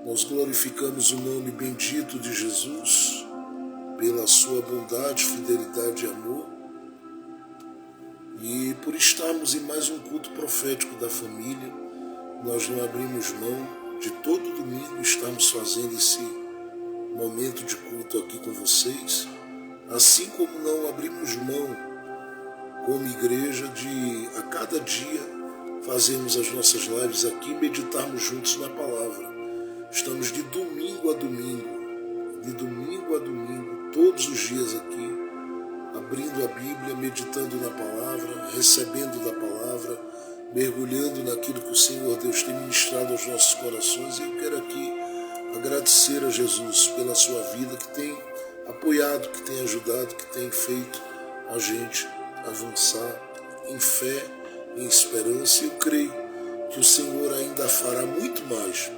Nós glorificamos o nome bendito de Jesus pela sua bondade, fidelidade e amor, e por estarmos em mais um culto profético da família. Nós não abrimos mão de todo domingo estarmos fazendo esse momento de culto aqui com vocês, assim como não abrimos mão como igreja de a cada dia fazermos as nossas lives aqui e meditarmos juntos na palavra. Estamos de domingo a domingo, todos os dias aqui, abrindo a Bíblia, meditando na palavra, recebendo da palavra, mergulhando naquilo que o Senhor Deus tem ministrado aos nossos corações. E eu quero aqui agradecer a Jesus pela sua vida, que tem apoiado, que tem ajudado, que tem feito a gente avançar em fé, em esperança. E eu creio que o Senhor ainda fará muito mais.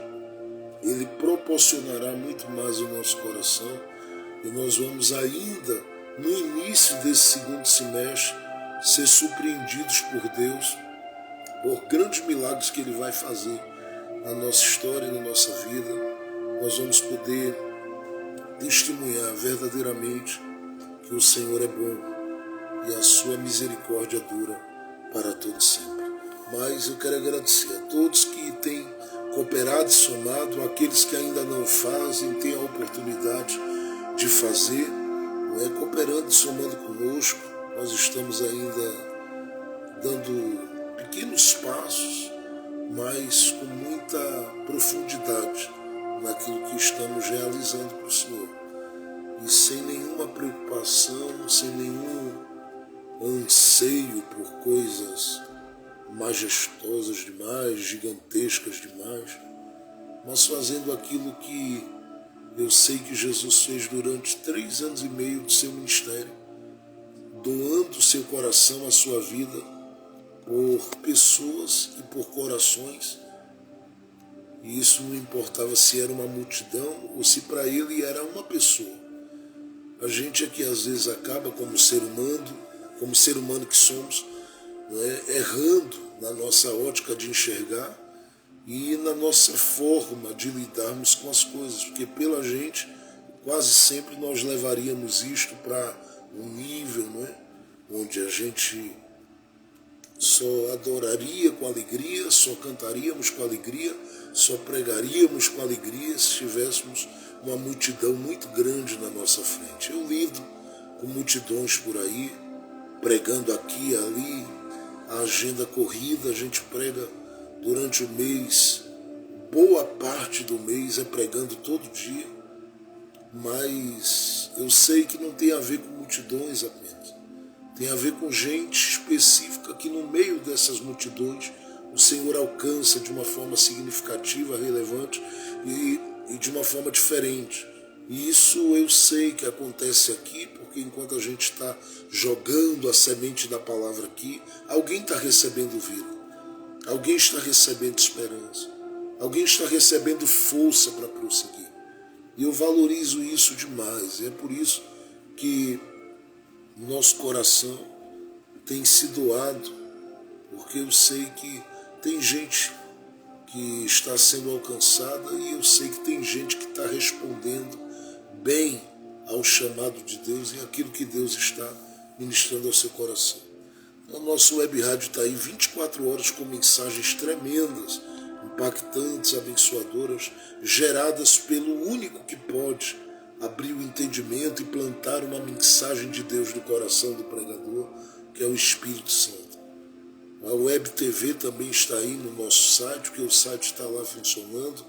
Ele proporcionará muito mais ao nosso coração, e nós vamos ainda, no início desse segundo semestre, ser surpreendidos por Deus, por grandes milagres que Ele vai fazer na nossa história, na nossa vida. Nós vamos poder testemunhar verdadeiramente que o Senhor é bom e a sua misericórdia dura para todo sempre. Mas eu quero agradecer a todos que têm cooperado e somado, aqueles que ainda não fazem, têm a oportunidade de fazer, cooperando e somando conosco. Nós estamos ainda dando pequenos passos, mas com muita profundidade naquilo que estamos realizando para o Senhor. E sem nenhuma preocupação, sem nenhum anseio por coisas majestosas demais, gigantescas demais, mas fazendo aquilo que eu sei que Jesus fez durante 3 anos e meio do seu ministério, doando o seu coração, a sua vida, por pessoas e por corações. E isso não importava se era uma multidão ou se para ele era uma pessoa. A gente aqui às vezes acaba como ser humano que somos, errando na nossa ótica de enxergar e na nossa forma de lidarmos com as coisas, porque pela gente quase sempre nós levaríamos isto para um nível, onde a gente só adoraria com alegria, só cantaríamos com alegria, só pregaríamos com alegria se tivéssemos uma multidão muito grande na nossa frente. Eu lido com multidões por aí, pregando aqui e ali, a agenda corrida, a gente prega durante o mês, boa parte do mês é pregando todo dia, mas eu sei que não tem a ver com multidões apenas, tem a ver com gente específica que no meio dessas multidões o Senhor alcança de uma forma significativa, relevante e de uma forma diferente. E isso eu sei que acontece aqui, porque enquanto a gente está jogando a semente da palavra aqui, alguém está recebendo vida, alguém está recebendo esperança, alguém está recebendo força para prosseguir. E eu valorizo isso demais. E é por isso que nosso coração tem se doado, porque eu sei que tem gente que está sendo alcançada e eu sei que tem gente que está respondendo bem ao chamado de Deus e aquilo que Deus está ministrando ao seu coração. O nosso web rádio está aí 24 horas com mensagens tremendas, impactantes, abençoadoras, geradas pelo único que pode abrir o entendimento e plantar uma mensagem de Deus no coração do pregador, que é o Espírito Santo. A Web TV também está aí no nosso site, porque o site está lá funcionando.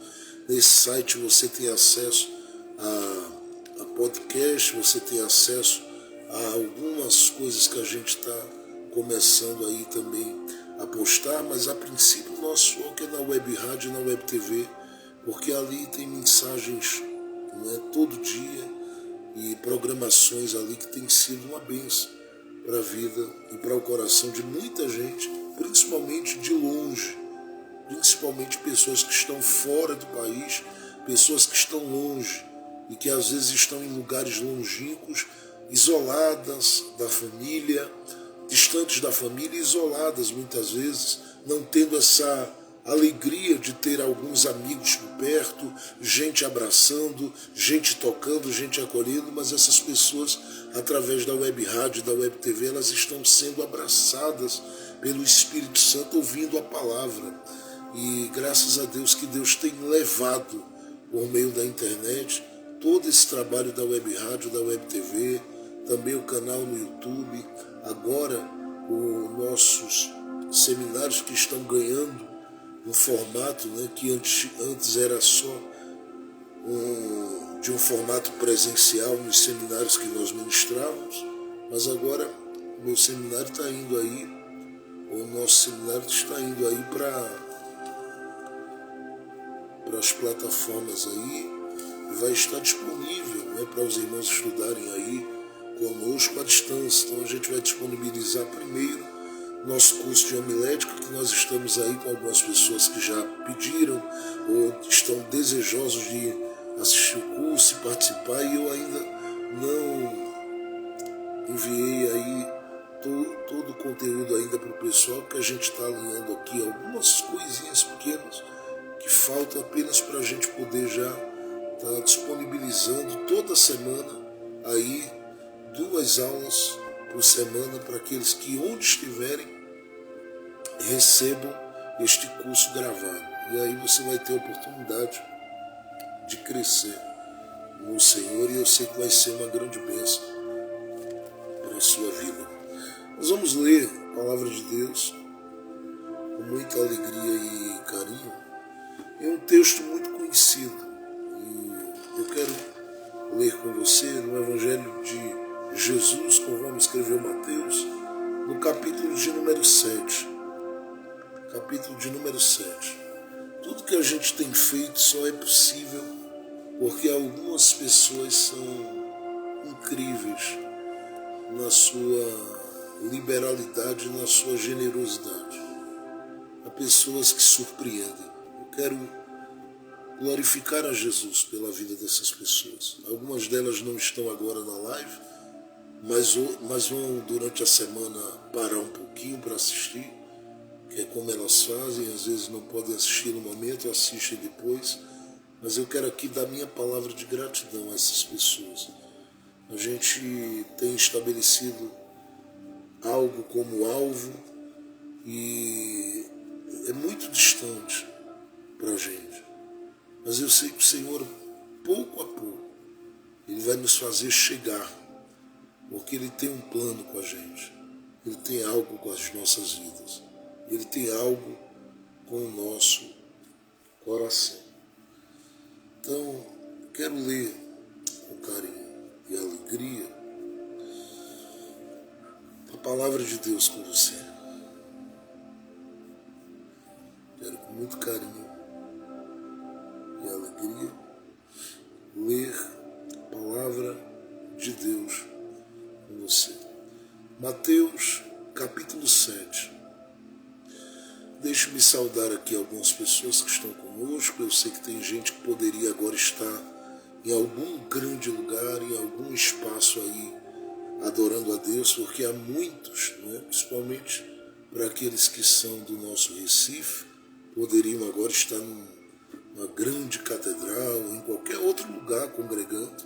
Nesse site você tem acesso a podcast, você tem acesso a algumas coisas que a gente está começando aí também a postar, mas a princípio o nosso foco é na Web Rádio e na Web TV, porque ali tem mensagens todo dia e programações ali que tem sido uma bênção para a vida e para o coração de muita gente, principalmente de longe, principalmente pessoas que estão fora do país, pessoas que estão longe e que às vezes estão em lugares longínquos, isoladas da família, distantes da família, isoladas muitas vezes, não tendo essa alegria de ter alguns amigos por perto, gente abraçando, gente tocando, gente acolhendo, mas essas pessoas, através da web rádio, da web TV, elas estão sendo abraçadas pelo Espírito Santo, ouvindo a palavra. E graças a Deus que Deus tem levado, por meio da internet, todo esse trabalho da web rádio, da web TV, também o canal no YouTube, agora os nossos seminários que estão ganhando um formato, né, que antes era só de um formato presencial nos seminários que nós ministrávamos, mas agora o meu seminário está indo aí, o nosso seminário está indo aí para as plataformas aí, e vai estar disponível, né, para os irmãos estudarem aí conosco à distância. Então a gente vai disponibilizar primeiro nosso curso de homilética, que nós estamos aí com algumas pessoas que já pediram ou estão desejosos de assistir o curso e participar, e eu ainda não enviei aí todo o conteúdo ainda para o pessoal, porque a gente está alinhando aqui algumas coisinhas pequenas que faltam apenas para a gente poder já estar disponibilizando toda semana aí 2 aulas por semana para aqueles que, onde estiverem, recebam este curso gravado. E aí você vai ter a oportunidade de crescer no Senhor, e eu sei que vai ser uma grande bênção para a sua vida. Nós vamos ler a palavra de Deus com muita alegria e carinho. É um texto muito conhecido e eu quero ler com você no Evangelho de Jesus, conforme escreveu Mateus, no capítulo de número 7. Capítulo de número 7. Tudo que a gente tem feito só é possível porque algumas pessoas são incríveis na sua liberalidade, na sua generosidade. Há pessoas que surpreendem. Eu quero glorificar a Jesus pela vida dessas pessoas. Algumas delas não estão agora na live, mas vão durante a semana parar um pouquinho para assistir, que é como elas fazem. Às vezes não podem assistir no momento, assistem depois, mas eu quero aqui dar minha palavra de gratidão a essas pessoas. A gente tem estabelecido algo como alvo e é muito distante para a gente, mas eu sei que o Senhor, pouco a pouco, Ele vai nos fazer chegar, porque Ele tem um plano com a gente, Ele tem algo com as nossas vidas, Ele tem algo com o nosso coração. Então, quero ler com carinho e alegria a palavra de Deus com você. Quero com muito carinho e alegria ler a palavra de Deus com você. Mateus capítulo 7. Deixe-me saudar aqui algumas pessoas que estão conosco. Eu sei que tem gente que poderia agora estar em algum grande lugar, em algum espaço aí, adorando a Deus, porque há muitos, né, principalmente para aqueles que são do nosso Recife, poderiam agora estar numa grande catedral, em qualquer outro lugar congregando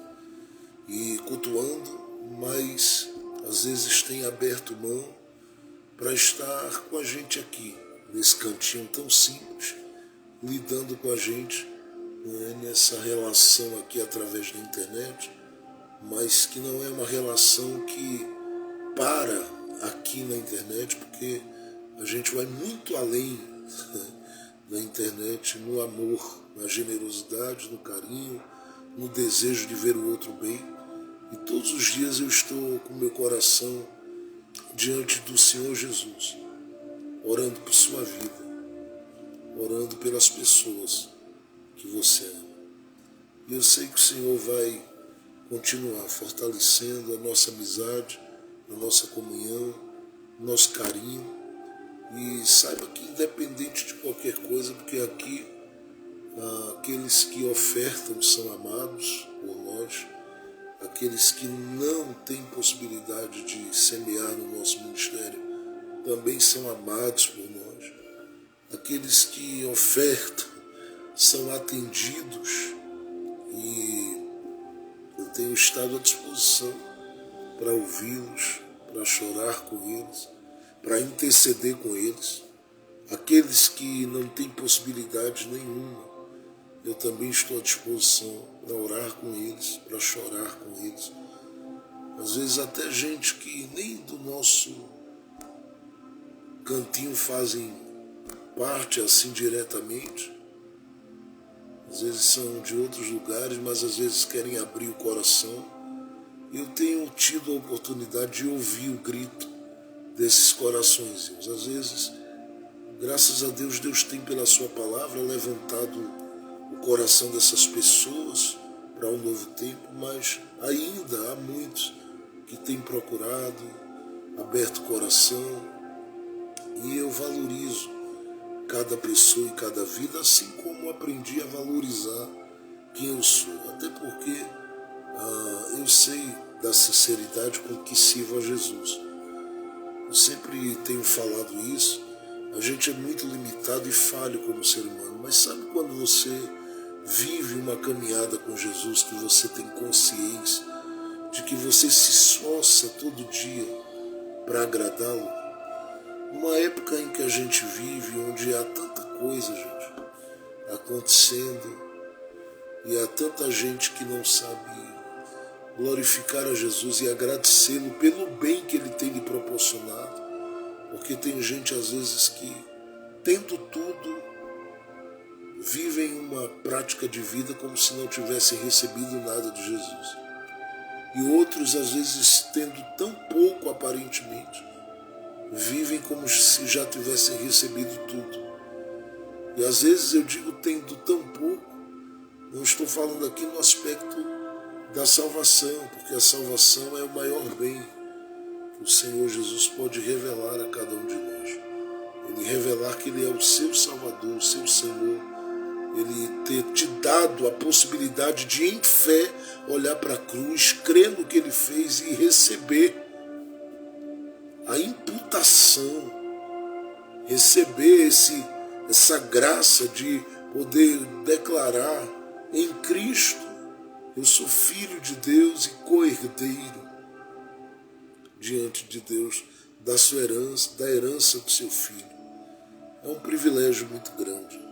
e cultuando, mas às vezes tem aberto mão para estar com a gente aqui, nesse cantinho tão simples, lidando com a gente, né, nessa relação aqui através da internet, mas que não é uma relação que para aqui na internet, porque a gente vai muito além da internet, no amor, na generosidade, no carinho, no desejo de ver o outro bem. E todos os dias eu estou com meu coração diante do Senhor Jesus, orando por sua vida, orando pelas pessoas que você ama. E eu sei que o Senhor vai continuar fortalecendo a nossa amizade, a nossa comunhão, o nosso carinho. E saiba que independente de qualquer coisa, porque aqui aqueles que ofertam são amados por nós, aqueles que não têm possibilidade de semear no nosso ministério também são amados por nós, aqueles que ofertam são atendidos, e eu tenho estado à disposição para ouvi-los, para chorar com eles, para interceder com eles. Aqueles que não têm possibilidade nenhuma, eu também estou à disposição para orar com eles, para chorar com eles. Às vezes até gente que nem do nosso cantinho fazem parte assim diretamente, às vezes são de outros lugares, mas às vezes querem abrir o coração. Eu tenho tido a oportunidade de ouvir o grito desses coraçõezinhos. Às vezes, graças a Deus, Deus tem pela sua palavra levantado o coração dessas pessoas para um novo tempo, mas ainda há muitos que têm procurado, aberto o coração, e eu valorizo cada pessoa e cada vida, assim como aprendi a valorizar quem eu sou, até porque eu sei da sinceridade com que sirvo a Jesus. Eu sempre tenho falado isso. A gente é muito limitado e falho como ser humano, mas sabe quando você vive uma caminhada com Jesus, que você tem consciência de que você se esforça todo dia para agradá-lo? Uma época em que a gente vive, onde há tanta coisa, gente, acontecendo, e há tanta gente que não sabe glorificar a Jesus e agradecê-lo pelo bem que ele tem lhe proporcionado, porque tem gente às vezes que, tendo tudo, vivem uma prática de vida como se não tivessem recebido nada de Jesus. E outros, às vezes, tendo tão pouco aparentemente, vivem como se já tivessem recebido tudo. E às vezes eu digo tendo tão pouco, não estou falando aqui no aspecto da salvação, porque a salvação é o maior bem que o Senhor Jesus pode revelar a cada um de nós. Ele revelar que Ele é o seu Salvador, o seu Senhor. Ele ter te dado a possibilidade de, em fé, olhar para a cruz, crer no que Ele fez e receber a imputação, receber essa graça de poder declarar em Cristo: eu sou filho de Deus e co-herdeiro diante de Deus da sua herança, da herança do seu filho. É um privilégio muito grande.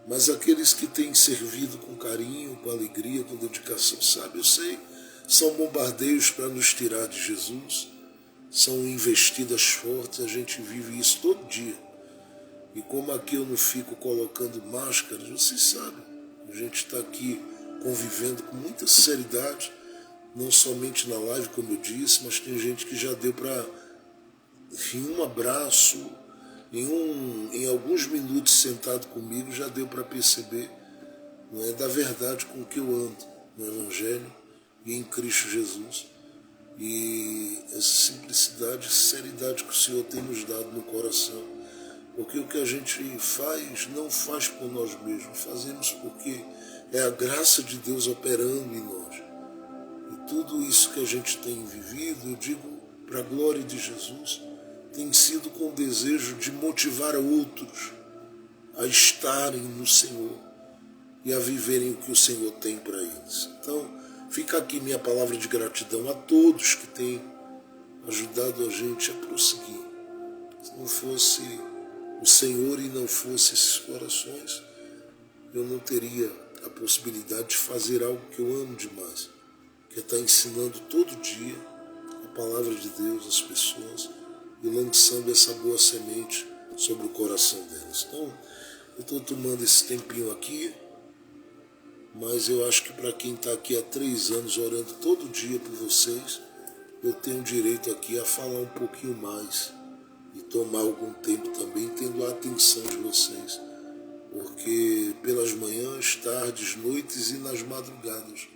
Mas aqueles que têm servido com carinho, com alegria, com dedicação, sabe, eu sei, são bombardeios para nos tirar de Jesus, são investidas fortes, a gente vive isso todo dia. E como aqui eu não fico colocando máscaras, vocês sabem, a gente está aqui convivendo com muita sinceridade, não somente na live, como eu disse, mas tem gente que já deu para, em um abraço, em alguns minutos sentado comigo, já deu para perceber, não é, da verdade com que eu ando no Evangelho e em Cristo Jesus. E essa simplicidade e sinceridade que o Senhor tem nos dado no coração. Porque o que a gente faz, não faz por nós mesmos, fazemos porque é a graça de Deus operando em nós. E tudo isso que a gente tem vivido, eu digo, para a glória de Jesus, tem sido com o desejo de motivar outros a estarem no Senhor e a viverem o que o Senhor tem para eles. Então, fica aqui minha palavra de gratidão a todos que têm ajudado a gente a prosseguir. Se não fosse o Senhor e não fosse esses corações, eu não teria a possibilidade de fazer algo que eu amo demais, que é estar ensinando todo dia a palavra de Deus às pessoas e lançando essa boa semente sobre o coração delas. Então, eu estou tomando esse tempinho aqui, mas eu acho que para quem está aqui há 3 anos orando todo dia por vocês, eu tenho direito aqui a falar um pouquinho mais e tomar algum tempo também, tendo a atenção de vocês, porque pelas manhãs, tardes, noites e nas madrugadas,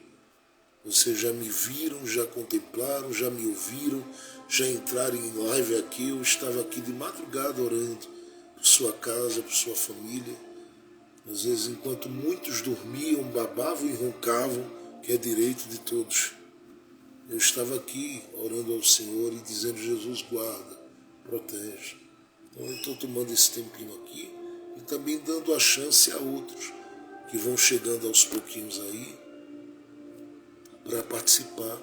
vocês já me viram, já contemplaram, já me ouviram, já entraram em live aqui. Eu estava aqui de madrugada orando por sua casa, por sua família. Às vezes, enquanto muitos dormiam, babavam e roncavam, que é direito de todos, eu estava aqui orando ao Senhor e dizendo: Jesus, guarda, protege. Então eu estou tomando esse tempinho aqui e também dando a chance a outros que vão chegando aos pouquinhos aí para participar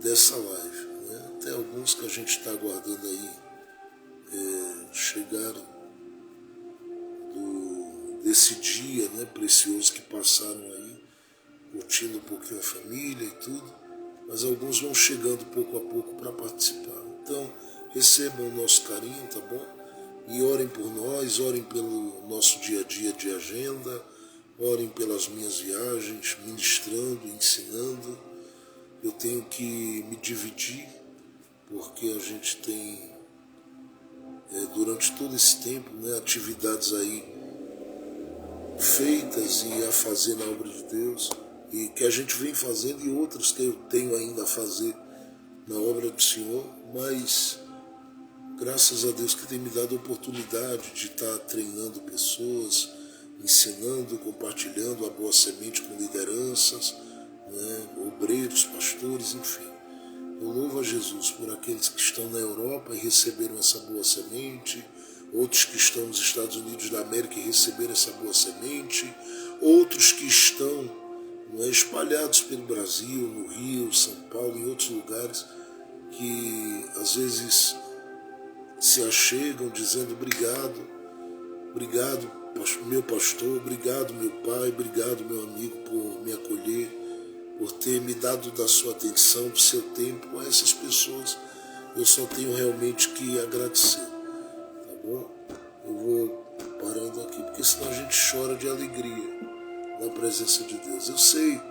dessa live. Né? Até alguns que a gente está aguardando aí chegaram desse dia, né, precioso que passaram aí, curtindo um pouquinho a família e tudo, mas alguns vão chegando pouco a pouco para participar. Então, recebam o nosso carinho, tá bom? E orem por nós, orem pelo nosso dia a dia de agenda, orem pelas minhas viagens, ministrando, ensinando. Eu tenho que me dividir, porque a gente tem, durante todo esse tempo, né, atividades aí feitas e a fazer na obra de Deus, e que a gente vem fazendo, e outras que eu tenho ainda a fazer na obra do Senhor, mas graças a Deus que tem me dado a oportunidade de estar treinando pessoas, ensinando, compartilhando a boa semente com lideranças, né, obreiros, pastores, enfim. Eu louvo a Jesus por aqueles que estão na Europa e receberam essa boa semente, outros que estão nos Estados Unidos da América e receberam essa boa semente, outros que estão, né, espalhados pelo Brasil, no Rio, São Paulo, em outros lugares, que às vezes se achegam dizendo obrigado, obrigado meu pastor, obrigado meu pai, obrigado meu amigo por me acolher, por ter me dado da sua atenção, do seu tempo. A essas pessoas eu só tenho realmente que agradecer, tá bom? Eu vou parando aqui, porque senão a gente chora de alegria na presença de Deus. Eu sei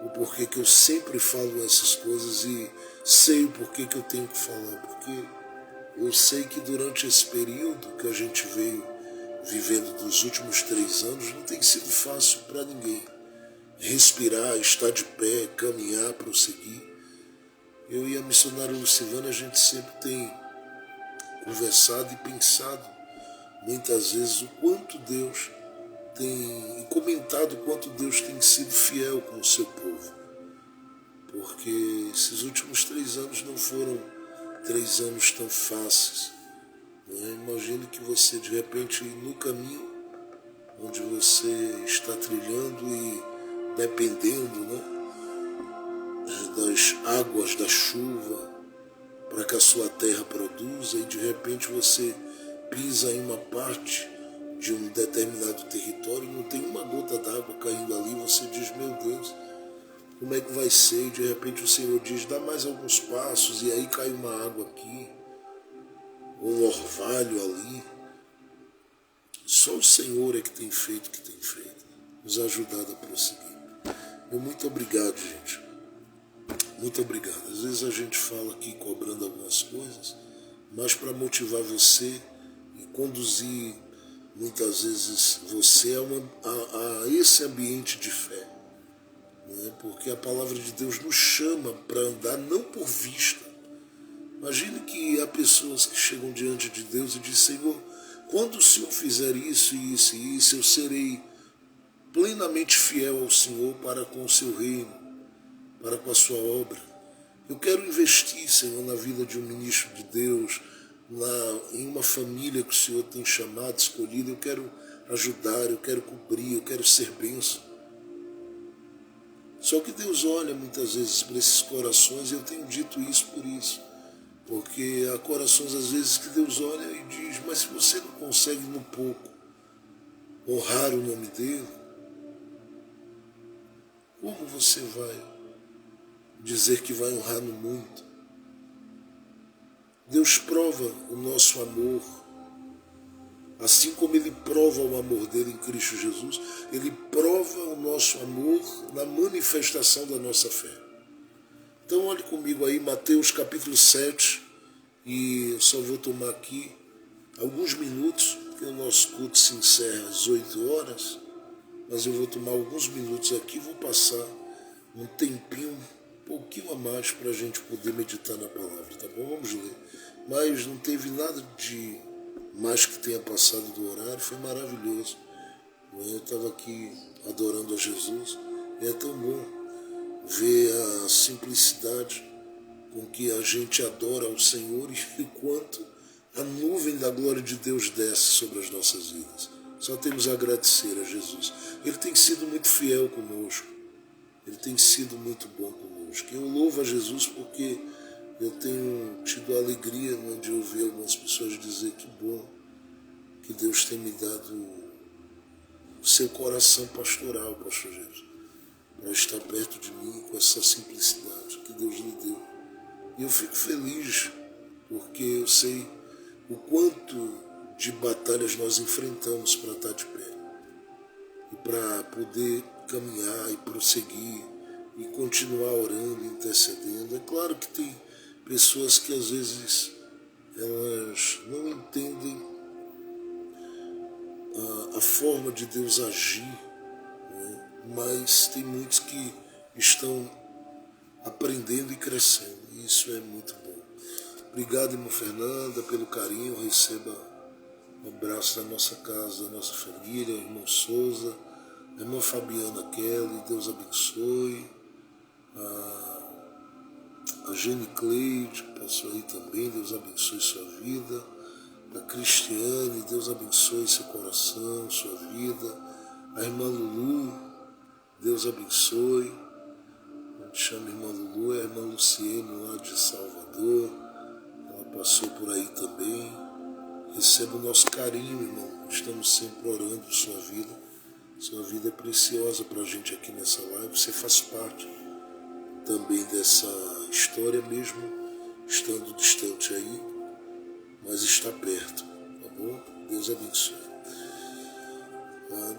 o porquê que eu sempre falo essas coisas e sei o porquê que eu tenho que falar, porque eu sei que durante esse período que a gente veio vivendo dos últimos 3 anos, não tem sido fácil para ninguém. Respirar, estar de pé, caminhar, prosseguir. Eu e a missionária Lucivana, a gente sempre tem conversado e pensado muitas vezes o quanto Deus tem, e comentado o quanto Deus tem sido fiel com o seu povo. Porque esses últimos 3 anos não foram 3 anos tão fáceis. Imagine que você, de repente, no caminho onde você está trilhando e dependendo, né, das águas da chuva para que a sua terra produza, e de repente você pisa em uma parte de um determinado território e não tem uma gota d'água caindo ali, você diz, meu Deus, como é que vai ser? E de repente o Senhor diz, dá mais alguns passos, e aí cai uma água aqui, um orvalho ali. Só o Senhor é que tem feito, nos ajudado a prosseguir. Muito obrigado, gente. Muito obrigado. Às vezes a gente fala aqui cobrando algumas coisas, mas para motivar você e conduzir muitas vezes você a esse ambiente de fé. Né? Porque a palavra de Deus nos chama para andar não por vista. Imagine que há pessoas que chegam diante de Deus e dizem, Senhor, quando o Senhor fizer isso, isso e isso, eu serei plenamente fiel ao Senhor para com o seu reino, para com a sua obra. Eu quero investir, Senhor, na vida de um ministro de Deus, em uma família que o Senhor tem chamado, escolhido. Eu quero ajudar, eu quero cobrir, eu quero ser bênção. Só que Deus olha muitas vezes para esses corações, e eu tenho dito isso por isso. Porque há corações às vezes que Deus olha e diz, mas se você não consegue no pouco honrar o nome dele, como você vai dizer que vai honrar no muito? Deus prova o nosso amor, assim como Ele prova o amor dele em Cristo Jesus, Ele prova o nosso amor na manifestação da nossa fé. Então olhe comigo aí, Mateus capítulo 7, e eu só vou tomar aqui alguns minutos, porque o nosso culto se encerra às 8 horas, mas eu vou tomar alguns minutos aqui, vou passar um tempinho, um pouquinho a mais para a gente poder meditar na palavra, tá bom? Vamos ler. Mas não teve nada de mais que tenha passado do horário, foi maravilhoso. Eu estava aqui adorando a Jesus, e é tão bom ver a simplicidade com que a gente adora ao Senhor e o quanto a nuvem da glória de Deus desce sobre as nossas vidas. Só temos a agradecer a Jesus. Ele tem sido muito fiel conosco. Ele tem sido muito bom conosco. Eu louvo a Jesus porque eu tenho tido a alegria, né, de ouvir algumas pessoas dizer que bom que Deus tem me dado o seu coração pastoral, pastor Jesus, para estar perto de mim com essa simplicidade que Deus lhe deu. E eu fico feliz porque eu sei o quanto de batalhas nós enfrentamos para estar de pé e para poder caminhar e prosseguir e continuar orando, intercedendo. É claro que tem pessoas que às vezes elas não entendem a forma de Deus agir, né? Mas tem muitos que estão aprendendo e crescendo, e isso é muito bom. Obrigado, irmã Fernanda, pelo carinho. Receba um abraço da nossa casa, da nossa família, irmão Souza, a irmã Fabiana Kelly, Deus abençoe. A Jane Cleide passou aí também, Deus abençoe sua vida. A Cristiane, Deus abençoe seu coração, sua vida. A irmã Lulu, Deus abençoe. A gente chama a irmã Lulu, é a irmã Luciene lá de Salvador. Ela passou por aí também. Receba o nosso carinho, irmão. Estamos sempre orando por sua vida. Sua vida é preciosa para a gente aqui nessa live. Você faz parte também dessa história mesmo, estando distante aí, mas está perto, tá bom? Deus abençoe.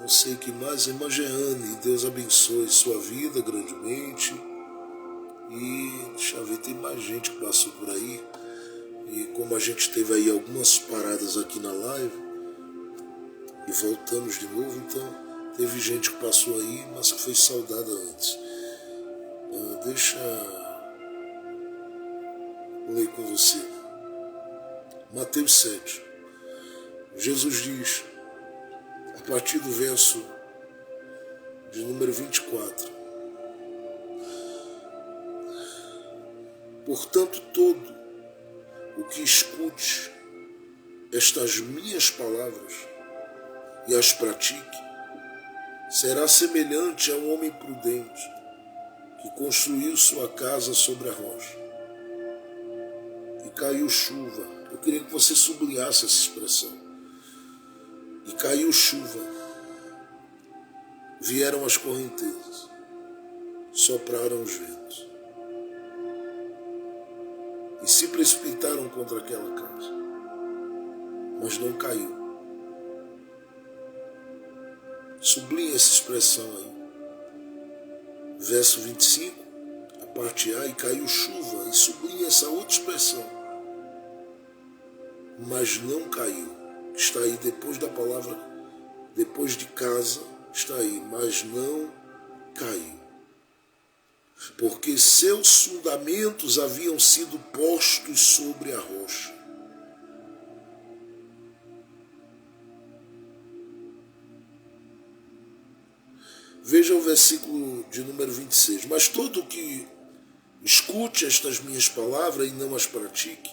Não sei o que mais, irmã Jeane, Deus abençoe sua vida grandemente. E deixa eu ver, tem mais gente que passou por aí. E como a gente teve aí algumas paradas aqui na live e voltamos de novo, então teve gente que passou aí, mas que foi saudada antes. Deixa eu ler com você. Mateus 7. Jesus diz, a partir do verso de número 24. Portanto, todo o que escute estas minhas palavras e as pratique, será semelhante a um homem prudente que construiu sua casa sobre a rocha. E caiu chuva. Eu queria que você sublinhasse essa expressão. E caiu chuva. Vieram as correntezas. Sopraram os ventos. E se precipitaram contra aquela casa. Mas não caiu. Sublinha essa expressão aí. Verso 25, a parte A, e caiu chuva, e sublinha essa outra expressão. Mas não caiu. Está aí depois da palavra, depois de casa, está aí, mas não caiu. Porque seus fundamentos haviam sido postos sobre a rocha. Veja o versículo de número 26. Mas todo que escute estas minhas palavras e não as pratique,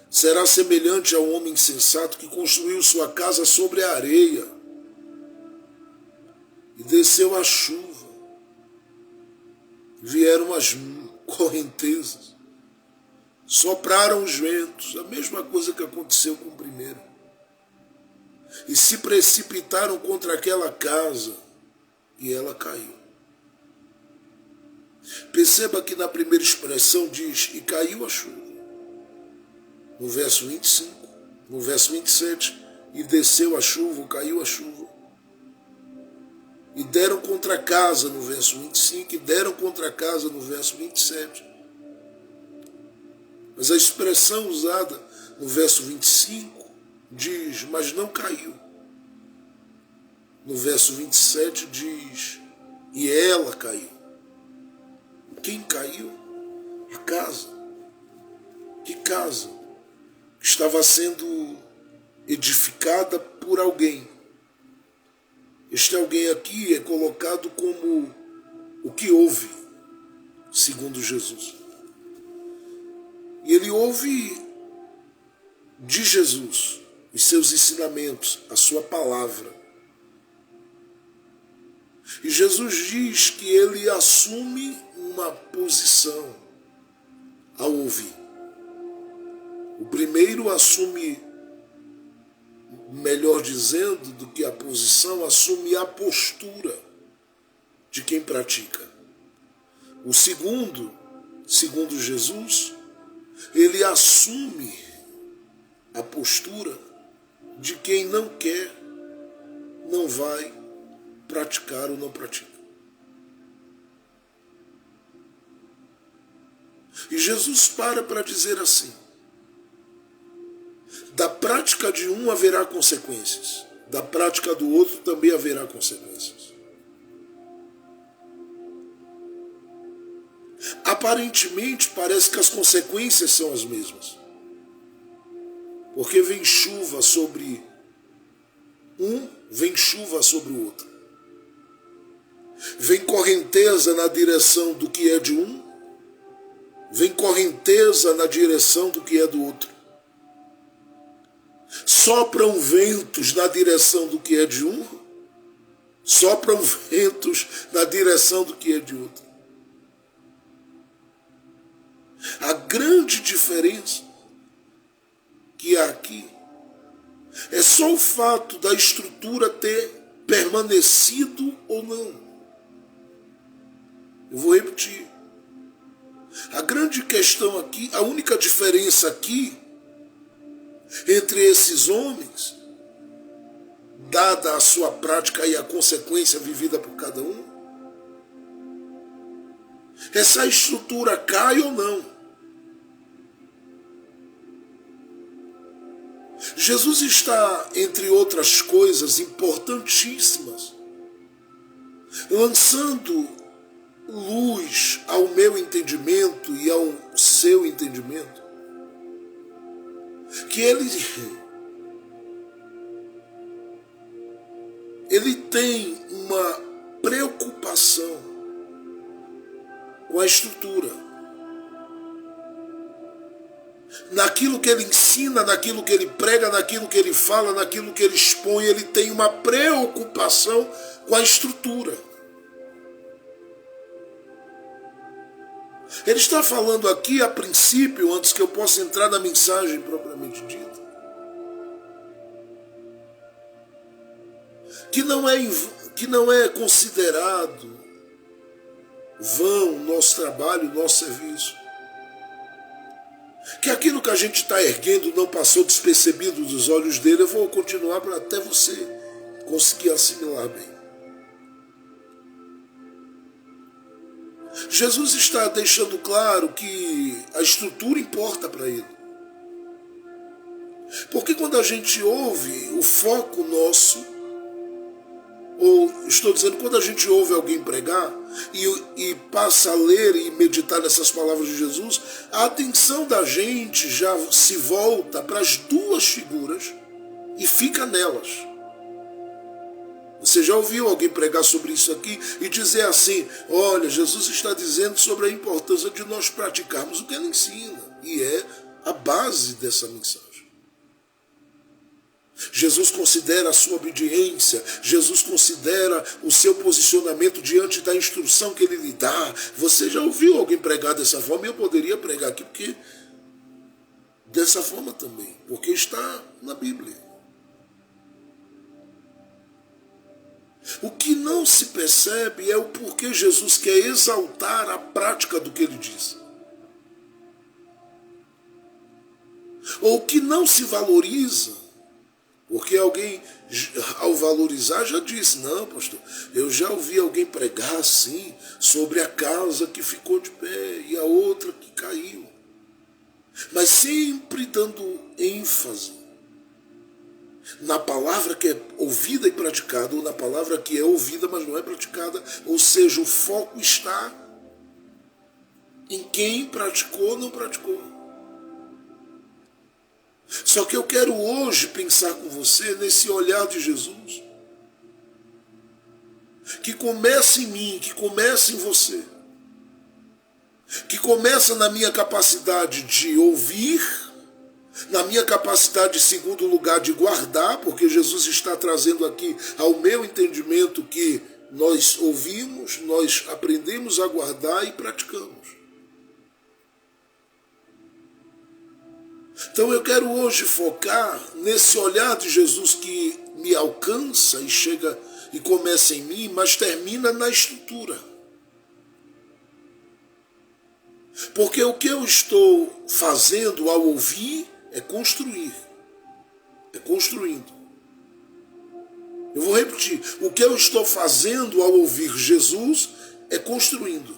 será semelhante ao homem insensato que construiu sua casa sobre a areia e desceu a chuva. Vieram as correntezas, sopraram os ventos, a mesma coisa que aconteceu com o primeiro. E se precipitaram contra aquela casa, e ela caiu. Perceba que na primeira expressão diz, e caiu a chuva. No verso 25, no verso 27, e desceu a chuva, caiu a chuva. E deram contra a casa no verso 25, e deram contra a casa no verso 27. Mas a expressão usada no verso 25 diz, mas não caiu. No verso 27 diz, e ela caiu. Quem caiu? A casa. Que casa? Estava sendo edificada por alguém. Este alguém aqui é colocado como o que ouve, segundo Jesus. E ele ouve de Jesus os seus ensinamentos, a sua palavra. E Jesus diz que ele assume uma posição ao ouvir. O primeiro assume, melhor dizendo, do que a posição, assume a postura de quem pratica. O segundo, segundo Jesus, ele assume a postura de quem não quer, não vai praticar ou não pratica. E Jesus para dizer assim: da prática de um haverá consequências, da prática do outro também haverá consequências. Aparentemente parece que as consequências são as mesmas, porque vem chuva sobre um, vem chuva sobre o outro. Vem correnteza na direção do que é de um, vem correnteza na direção do que é do outro. Sopram ventos na direção do que é de um, sopram ventos na direção do que é de outro. A grande diferença que há aqui é só o fato da estrutura ter permanecido ou não. Eu vou repetir. A grande questão aqui, a única diferença aqui entre esses homens, dada a sua prática e a consequência vivida por cada um, é se a estrutura cai ou não. Jesus está, entre outras coisas importantíssimas, lançando luz ao meu entendimento e ao seu entendimento, que ele tem uma preocupação com a estrutura. Naquilo que ele ensina, naquilo que ele prega, naquilo que ele fala, naquilo que ele expõe, ele tem uma preocupação com a estrutura. Ele está falando aqui, a princípio, antes que eu possa entrar na mensagem propriamente dita, que não é considerado vão o nosso trabalho, o nosso serviço. Que aquilo que a gente está erguendo não passou despercebido dos olhos dele. Eu vou continuar para até você conseguir assimilar bem. Jesus está deixando claro que a estrutura importa para ele. Porque quando a gente ouve o foco nosso, ou estou dizendo, quando a gente ouve alguém pregar e passa a ler e meditar nessas palavras de Jesus, a atenção da gente já se volta para as duas figuras e fica nelas. Você já ouviu alguém pregar sobre isso aqui e dizer assim: olha, Jesus está dizendo sobre a importância de nós praticarmos o que ele ensina, e é a base dessa mensagem. Jesus considera a sua obediência, Jesus considera o seu posicionamento diante da instrução que ele lhe dá. Você já ouviu alguém pregar dessa forma? Eu poderia pregar aqui porque dessa forma também, porque está na Bíblia. O que não se percebe é o porquê Jesus quer exaltar a prática do que ele diz. Ou o que não se valoriza, porque alguém, ao valorizar, já disse: não, pastor, eu já ouvi alguém pregar assim, sobre a casa que ficou de pé e a outra que caiu. Mas sempre dando ênfase na palavra que é ouvida e praticada, ou na palavra que é ouvida, mas não é praticada. Ou seja, o foco está em quem praticou ou não praticou. Só que eu quero hoje pensar com você nesse olhar de Jesus, que começa em mim, que começa em você, que começa na minha capacidade de ouvir, na minha capacidade, em segundo lugar, de guardar, porque Jesus está trazendo aqui ao meu entendimento que nós ouvimos, nós aprendemos a guardar e praticamos. Então eu quero hoje focar nesse olhar de Jesus que me alcança e chega e começa em mim, mas termina na estrutura. Porque o que eu estou fazendo ao ouvir é construir. É construindo. Eu vou repetir. O que eu estou fazendo ao ouvir Jesus é construindo.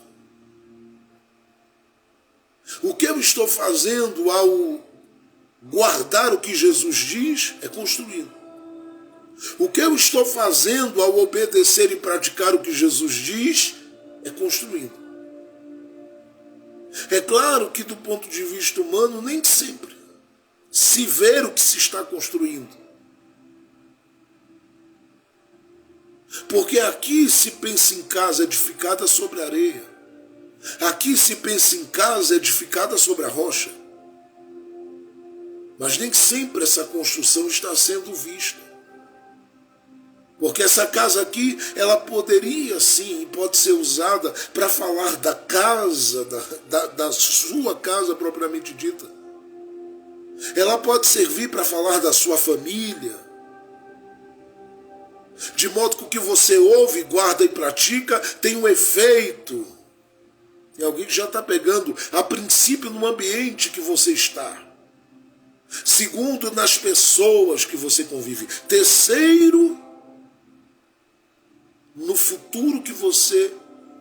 O que eu estou fazendo ao guardar o que Jesus diz é construindo. O que eu estou fazendo ao obedecer e praticar o que Jesus diz é construindo. É claro que do ponto de vista humano nem sempre se vê o que se está construindo. Porque aqui se pensa em casa edificada sobre a areia. Aqui se pensa em casa edificada sobre a rocha. Mas nem sempre essa construção está sendo vista. Porque essa casa aqui, ela poderia sim, pode ser usada para falar da casa, da sua casa propriamente dita. Ela pode servir para falar da sua família. De modo que o que você ouve, guarda e pratica tem um efeito. Tem alguém que já está pegando, a princípio, no ambiente que você está. Segundo, nas pessoas que você convive. Terceiro, no futuro que você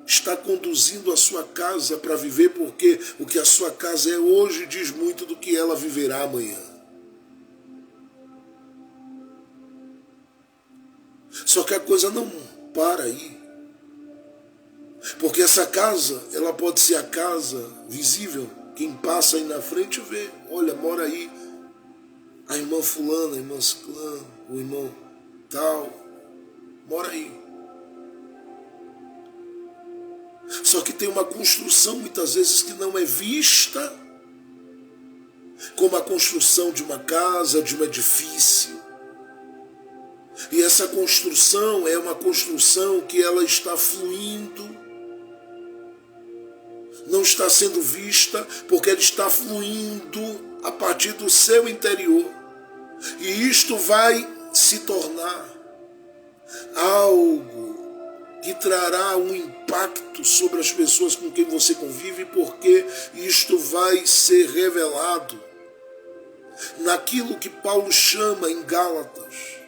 está conduzindo a sua casa para viver, porque o que a sua casa é hoje diz muito do que ela viverá amanhã. Só que a coisa não para aí. Porque essa casa, ela pode ser a casa visível. Quem passa aí na frente vê, olha, mora aí a irmã fulana, a irmã ciclana, o irmão tal, mora aí. Só que tem uma construção muitas vezes que não é vista como a construção de uma casa, de um edifício. E essa construção é uma construção que ela está fluindo, não está sendo vista porque ela está fluindo a partir do seu interior. E isto vai se tornar algo que trará um impacto sobre as pessoas com quem você convive, porque isto vai ser revelado naquilo que Paulo chama em Gálatas,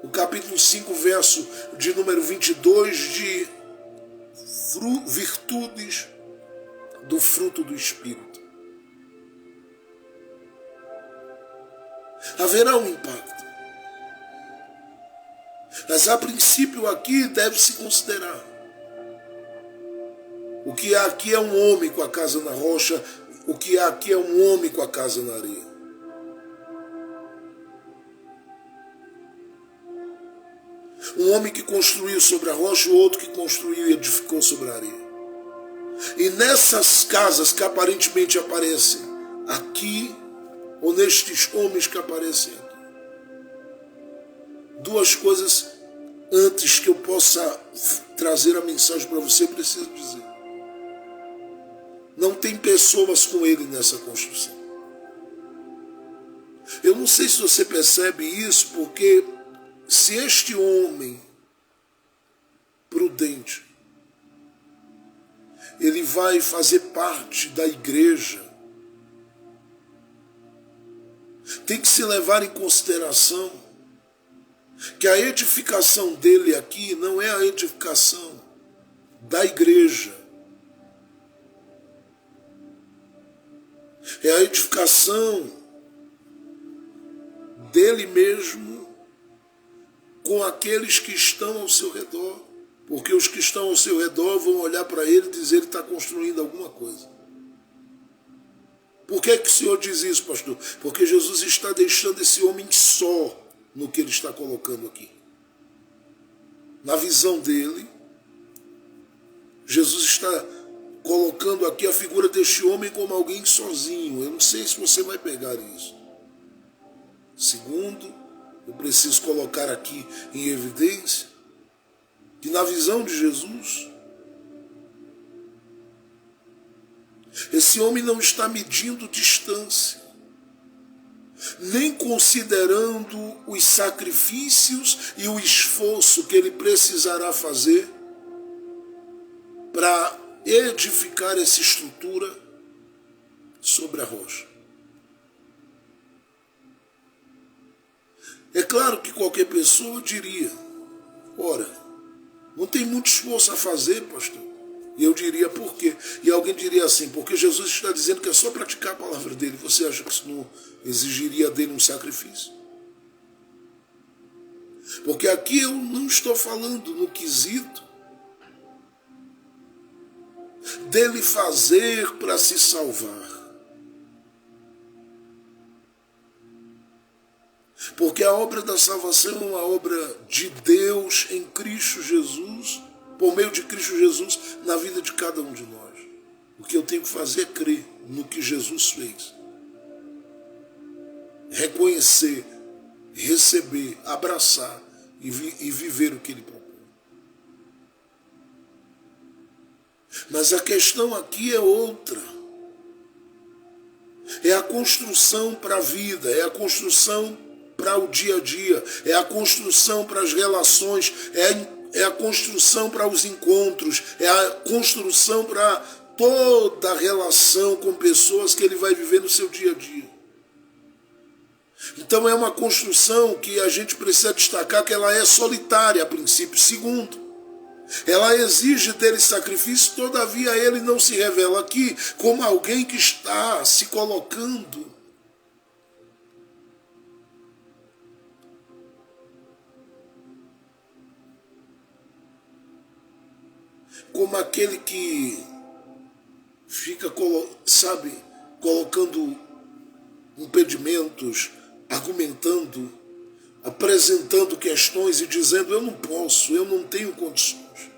no capítulo 5, verso de número 22, de virtudes do fruto do Espírito. Haverá um impacto. Mas a princípio aqui deve-se considerar. O que há aqui é um homem com a casa na rocha, o que há aqui é um homem com a casa na areia. Um homem que construiu sobre a rocha, o outro que construiu e edificou sobre a areia. E nessas casas que aparentemente aparecem aqui, ou nestes homens que aparecem aqui, duas coisas antes que eu possa trazer a mensagem para você, eu preciso dizer. Não tem pessoas com ele nessa construção. Eu não sei se você percebe isso, porque se este homem prudente, ele vai fazer parte da igreja, tem que se levar em consideração que a edificação dele aqui não é a edificação da igreja. É a edificação dele mesmo com aqueles que estão ao seu redor. Porque os que estão ao seu redor vão olhar para ele e dizer que ele está construindo alguma coisa. Por que o Senhor diz isso, pastor? Porque Jesus está deixando esse homem só no que ele está colocando aqui. Na visão dele, Jesus está colocando aqui a figura deste homem como alguém sozinho. Eu não sei se você vai pegar isso. Segundo, eu preciso colocar aqui em evidência que na visão de Jesus, esse homem não está medindo distância, nem considerando os sacrifícios e o esforço que ele precisará fazer para edificar essa estrutura sobre a rocha. É claro que qualquer pessoa diria, ora, não tem muito esforço a fazer, pastor. E eu diria, por quê? E alguém diria assim, porque Jesus está dizendo que é só praticar a palavra dele. Você acha que isso não exigiria dele um sacrifício? Porque aqui eu não estou falando no quesito dele fazer para se salvar. Porque a obra da salvação é uma obra de Deus em Cristo Jesus, por meio de Cristo Jesus, na vida de cada um de nós. O que eu tenho que fazer é crer no que Jesus fez. Reconhecer, receber, abraçar e viver o que ele propõe. Mas a questão aqui é outra. É a construção para a vida, é a construção para o dia a dia, é a construção para as relações, é a construção para os encontros, é a construção para toda a relação com pessoas que ele vai viver no seu dia a dia. Então é uma construção que a gente precisa destacar que ela é solitária a princípio. Segundo, ela exige dele sacrifício, todavia ele não se revela aqui como alguém que está se colocando como aquele que fica, colocando impedimentos, argumentando, apresentando questões e dizendo, eu não posso, eu não tenho condições.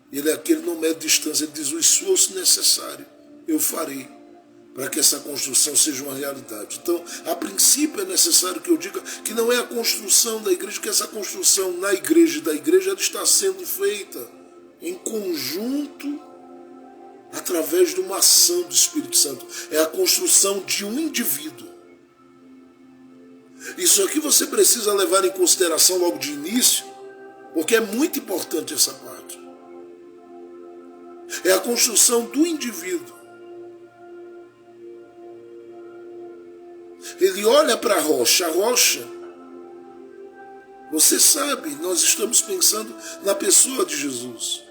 Ele é aquele que não mede distância, ele diz, o esforço necessário eu farei para que essa construção seja uma realidade. Então, a princípio é necessário que eu diga que não é a construção da igreja, que essa construção na igreja e da igreja ela está sendo feita em conjunto através de uma ação do Espírito Santo. É a construção de um indivíduo. Isso aqui você precisa levar em consideração logo de início, porque é muito importante essa parte. É a construção do indivíduo. Ele olha para a rocha, você sabe, nós estamos pensando na pessoa de Jesus,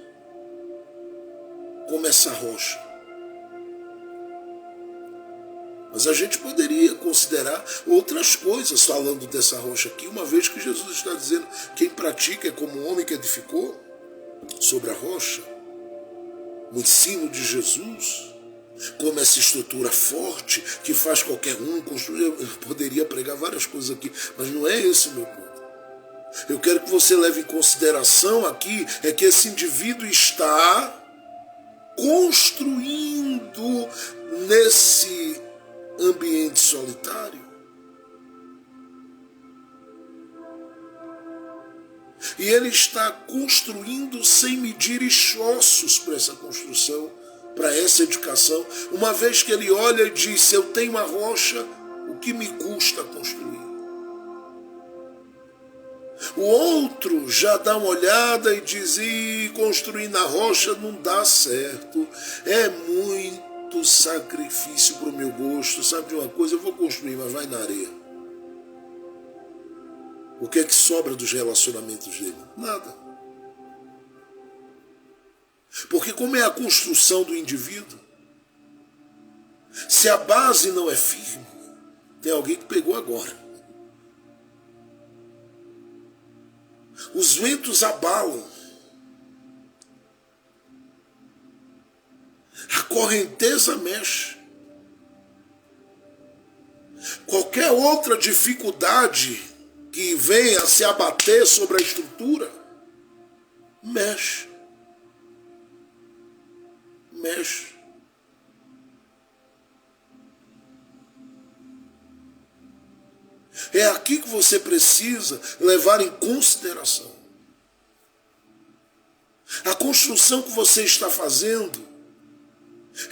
como essa rocha. Mas a gente poderia considerar outras coisas falando dessa rocha aqui, uma vez que Jesus está dizendo, quem pratica é como um homem que edificou sobre a rocha, o ensino de Jesus, como essa estrutura forte que faz qualquer um construir. Eu poderia pregar várias coisas aqui, mas não é esse o meu ponto. Eu quero que você leve em consideração aqui é que esse indivíduo está construindo nesse ambiente solitário. E ele está construindo sem medir esforços para essa construção, para essa edificação, uma vez que ele olha e diz, se eu tenho uma rocha, o que me custa construir? O outro já dá uma olhada e diz, construir na rocha não dá certo, é muito sacrifício para o meu gosto, sabe de uma coisa, eu vou construir, mas vai na areia. O que é que sobra dos relacionamentos dele? Nada. Porque como é a construção do indivíduo, se a base não é firme, tem alguém que pegou agora. Os ventos abalam. A correnteza mexe. Qualquer outra dificuldade que venha a se abater sobre a estrutura, mexe. Mexe. É aqui que você precisa levar em consideração. A construção que você está fazendo,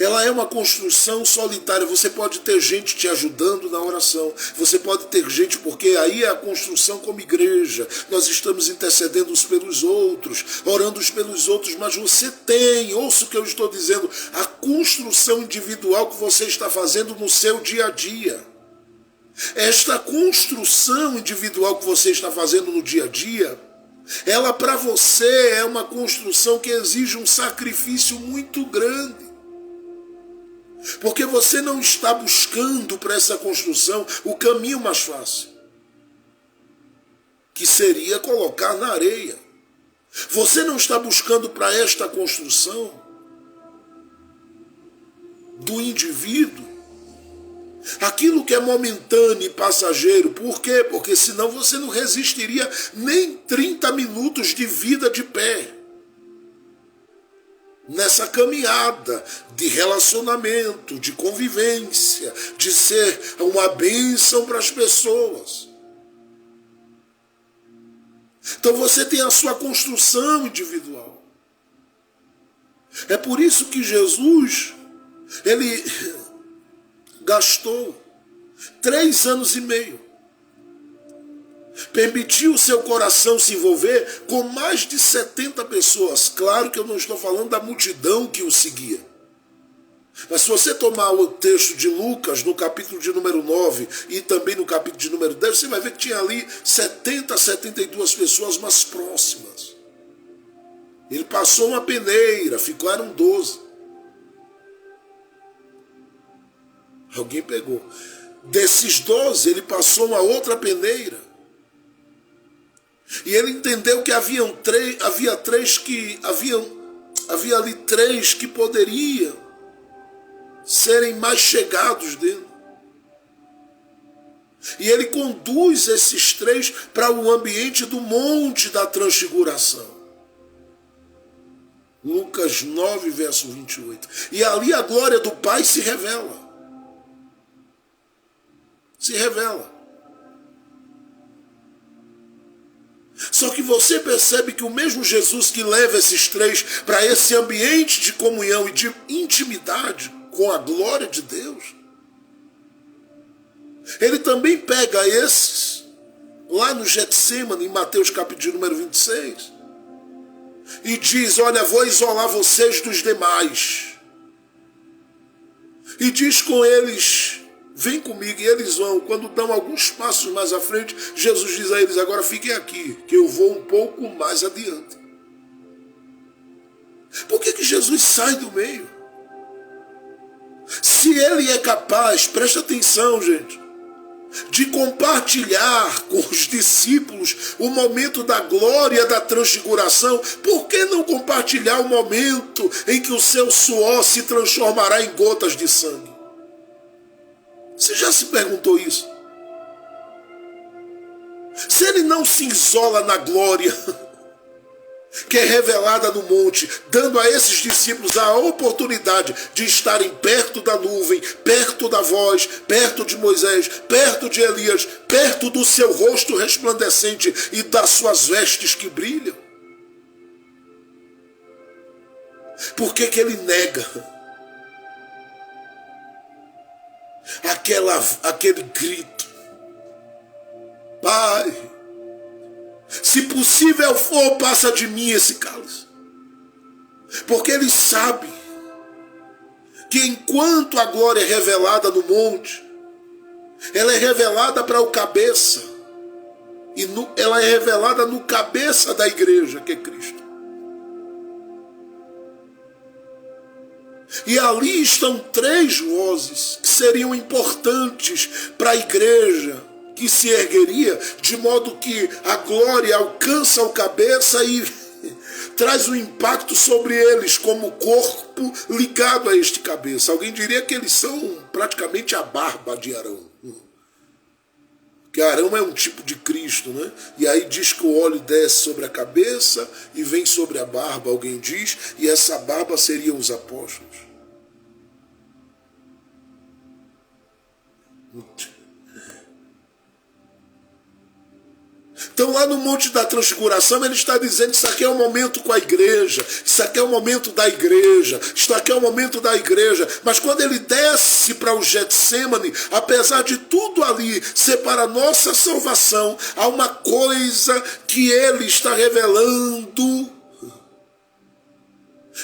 ela é uma construção solitária. Você pode ter gente te ajudando na oração. Você pode ter gente, porque aí é a construção como igreja. Nós estamos intercedendo uns pelos outros, orando uns pelos outros, mas você tem, ouça o que eu estou dizendo, a construção individual que você está fazendo no seu dia a dia. Esta construção individual que você está fazendo no dia a dia, ela para você é uma construção que exige um sacrifício muito grande. Porque você não está buscando para essa construção o caminho mais fácil, que seria colocar na areia. Você não está buscando para esta construção do indivíduo aquilo que é momentâneo e passageiro. Por quê? Porque senão você não resistiria nem 30 minutos de vida de pé. Nessa caminhada de relacionamento, de convivência, de ser uma bênção para as pessoas. Então você tem a sua construção individual. É por isso que Jesus, ele gastou 3 anos e meio. Permitiu o seu coração se envolver com mais de 70 pessoas. Claro que eu não estou falando da multidão que o seguia. Mas se você tomar o texto de Lucas, no capítulo de número 9 e também no capítulo de número 10, você vai ver que tinha ali 70, 72 pessoas mais próximas. Ele passou uma peneira, eram 12. Alguém pegou. Desses 12, ele passou uma outra peneira. E ele entendeu que havia ali 3 que poderiam serem mais chegados dele. E ele conduz esses 3 para o ambiente do Monte da Transfiguração. Lucas 9, verso 28. E ali a glória do Pai se revela. Se revela. Só que você percebe que o mesmo Jesus que leva esses 3 para esse ambiente de comunhão e de intimidade com a glória de Deus, ele também pega esses, lá no Getsemane, em Mateus capítulo número 26, e diz, olha, vou isolar vocês dos demais. E diz com eles, vem comigo, e eles vão. Quando dão alguns passos mais à frente, Jesus diz a eles, agora fiquem aqui, que eu vou um pouco mais adiante. Por que Jesus sai do meio? Se ele é capaz, presta atenção, gente, de compartilhar com os discípulos o momento da glória da transfiguração, por que não compartilhar o momento em que o seu suor se transformará em gotas de sangue? Você já se perguntou isso? Se ele não se isola na glória que é revelada no monte, dando a esses discípulos a oportunidade de estarem perto da nuvem, perto da voz, perto de Moisés, perto de Elias, perto do seu rosto resplandecente e das suas vestes que brilham, por que ele nega aquele grito? Pai, se possível for, passa de mim esse cálice. Porque ele sabe que enquanto a glória é revelada no monte, ela é revelada para o cabeça, e ela é revelada no cabeça da igreja, que é Cristo. E ali estão 3 vozes que seriam importantes para a igreja, que se ergueria, de modo que a glória alcança o cabeça e traz um impacto sobre eles, como corpo ligado a este cabeça. Alguém diria que eles são praticamente a barba de Arão. Que Arão é um tipo de Cristo, né? E aí diz que o óleo desce sobre a cabeça e vem sobre a barba, alguém diz, e essa barba seriam os apóstolos. Então lá no Monte da Transfiguração ele está dizendo que isso aqui é um momento com a igreja, isso aqui é um momento da igreja, isso aqui é um momento da igreja. Mas quando ele desce para o Getsêmani, apesar de tudo ali ser para a nossa salvação, há uma coisa que ele está revelando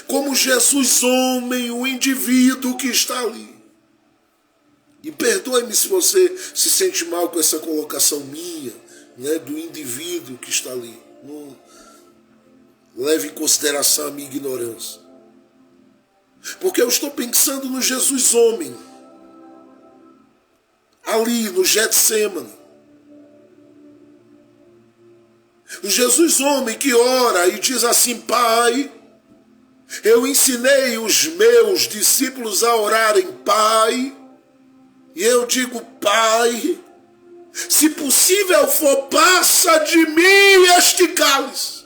como Jesus homem, o indivíduo que está ali. E perdoe-me se você se sente mal com essa colocação minha, né, do indivíduo que está ali. Não leve em consideração a minha ignorância. Porque eu estou pensando no Jesus homem, ali no Getsêmani. O Jesus homem que ora e diz assim: Pai, eu ensinei os meus discípulos a orarem, Pai, e eu digo, Pai, se possível for, passa de mim este cálice.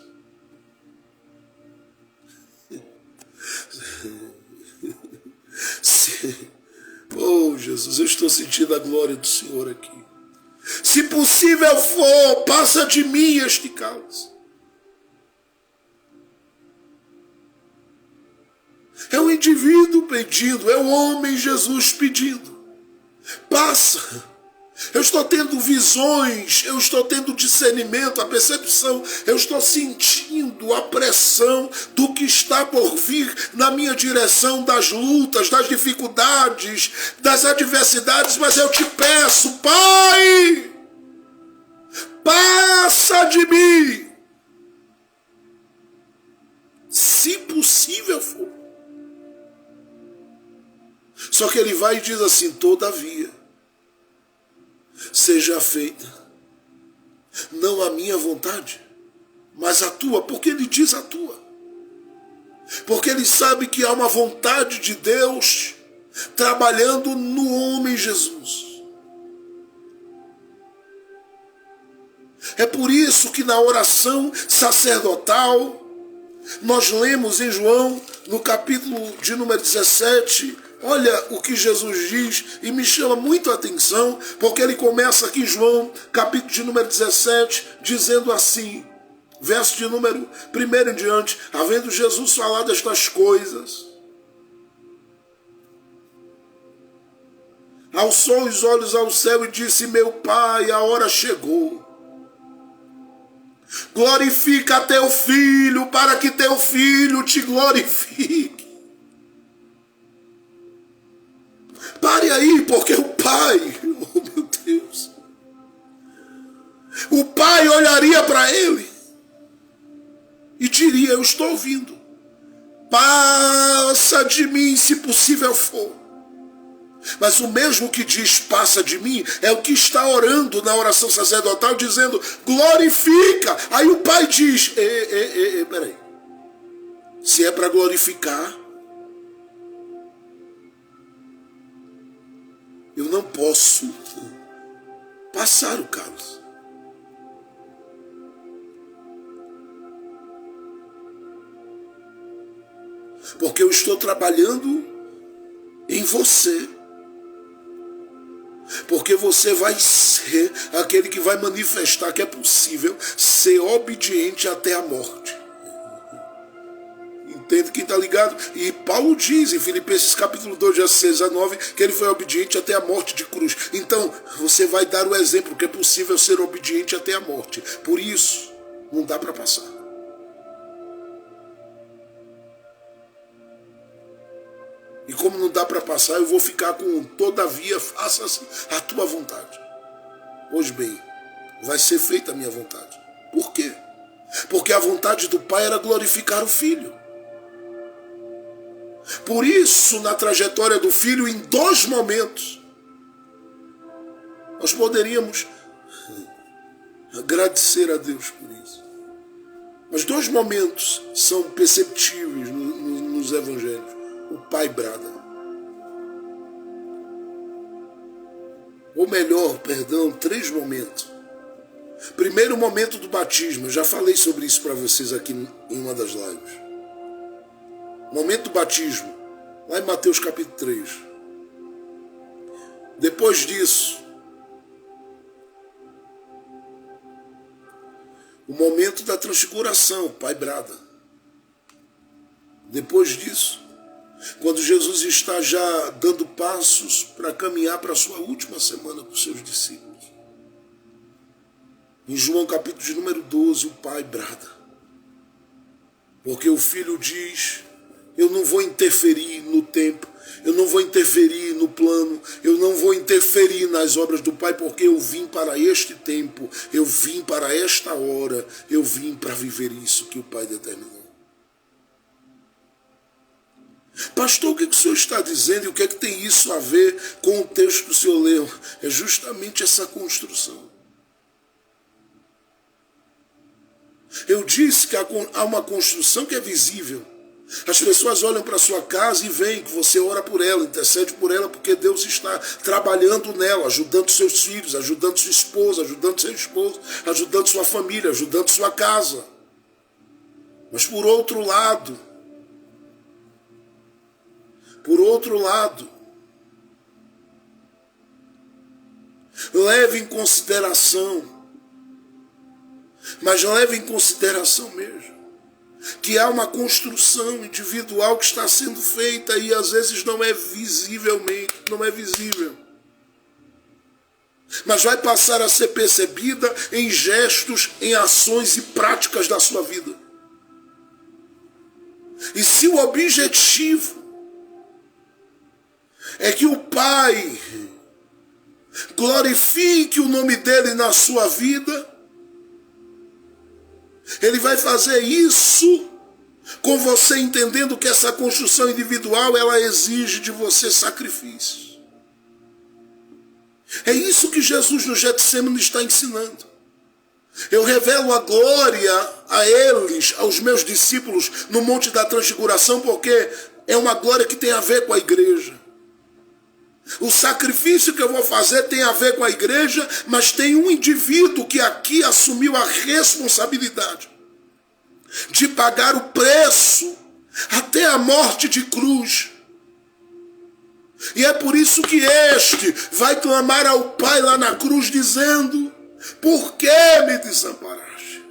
Oh, Jesus, eu estou sentindo a glória do Senhor aqui. Se possível for, passa de mim este cálice. É o indivíduo pedindo, é o homem Jesus pedindo. Passa. Eu estou tendo visões, eu estou tendo discernimento, a percepção, eu estou sentindo a pressão do que está por vir na minha direção, das lutas, das dificuldades, das adversidades, mas eu te peço, Pai, passa de mim, se possível for. Só que ele vai e diz assim: todavia, seja feita não a minha vontade, mas a tua. Porque ele diz a tua? Porque ele sabe que há uma vontade de Deus trabalhando no homem Jesus. É por isso que na oração sacerdotal nós lemos em João, no capítulo de número 17, olha o que Jesus diz, e me chama muito a atenção, porque ele começa aqui em João, capítulo de número 17, dizendo assim, verso de número 1 em diante: havendo Jesus falado estas coisas, alçou os olhos ao céu e disse: meu Pai, a hora chegou. Glorifica teu filho, para que teu filho te glorifique. Pare aí, porque o Pai, oh meu Deus, o Pai olharia para ele e diria: eu estou ouvindo, passa de mim se possível for. Mas o mesmo que diz passa de mim é o que está orando na oração sacerdotal, dizendo glorifica. Aí o Pai diz: peraí, se é para glorificar, eu não posso passar o cálice. Porque eu estou trabalhando em você. Porque você vai ser aquele que vai manifestar que é possível ser obediente até a morte. Entende quem está ligado? E Paulo diz em Filipenses capítulo 2, versos 6 a 9, que ele foi obediente até a morte de cruz. Então, você vai dar o exemplo que é possível ser obediente até a morte. Por isso, não dá para passar. E como não dá para passar, eu vou ficar com todavia, faça-se a tua vontade. Pois bem, vai ser feita a minha vontade. Por quê? Porque a vontade do Pai era glorificar o Filho. Por isso, na trajetória do Filho, em 2 momentos, nós poderíamos agradecer a Deus por isso. Mas 2 momentos são perceptíveis nos evangelhos. O Pai brada. Ou melhor, 3 momentos. Primeiro momento do batismo, eu já falei sobre isso para vocês aqui em uma das lives. Momento do batismo, lá em Mateus capítulo 3. Depois disso, O momento da transfiguração, o pai brada. Depois disso, quando Jesus está já dando passos para caminhar para a sua última semana com os seus discípulos, em João capítulo de número 12, o pai brada. Porque o filho diz: eu não vou interferir no tempo, eu não vou interferir no plano, eu não vou interferir nas obras do Pai, porque eu vim para este tempo, eu vim para esta hora, eu vim para viver isso que o Pai determinou. Pastor, o que o senhor está dizendo e o que é que tem isso a ver com o texto que o senhor leu? É justamente essa construção. Eu disse que há uma construção que é visível. As pessoas olham para a sua casa e veem que você ora por ela, intercede por ela, porque Deus está trabalhando nela, ajudando seus filhos, ajudando sua esposa, ajudando seu esposo, ajudando sua família, ajudando sua casa. Mas por outro lado, leve em consideração, mas leve em consideração mesmo, que há uma construção individual que está sendo feita e às vezes não é visível, mas vai passar a ser percebida em gestos, em ações e práticas da sua vida. E se o objetivo é que o Pai glorifique o nome dele na sua vida, ele vai fazer isso com você entendendo que essa construção individual, ela exige de você sacrifícios. É isso que Jesus no Getsêmani está ensinando. Eu revelo a glória a eles, aos meus discípulos, no Monte da Transfiguração, porque é uma glória que tem a ver com a igreja. O sacrifício que eu vou fazer tem a ver com a igreja, mas tem um indivíduo que aqui assumiu a responsabilidade de pagar o preço até a morte de cruz. E é por isso que este vai clamar ao Pai lá na cruz dizendo: por que me desamparaste?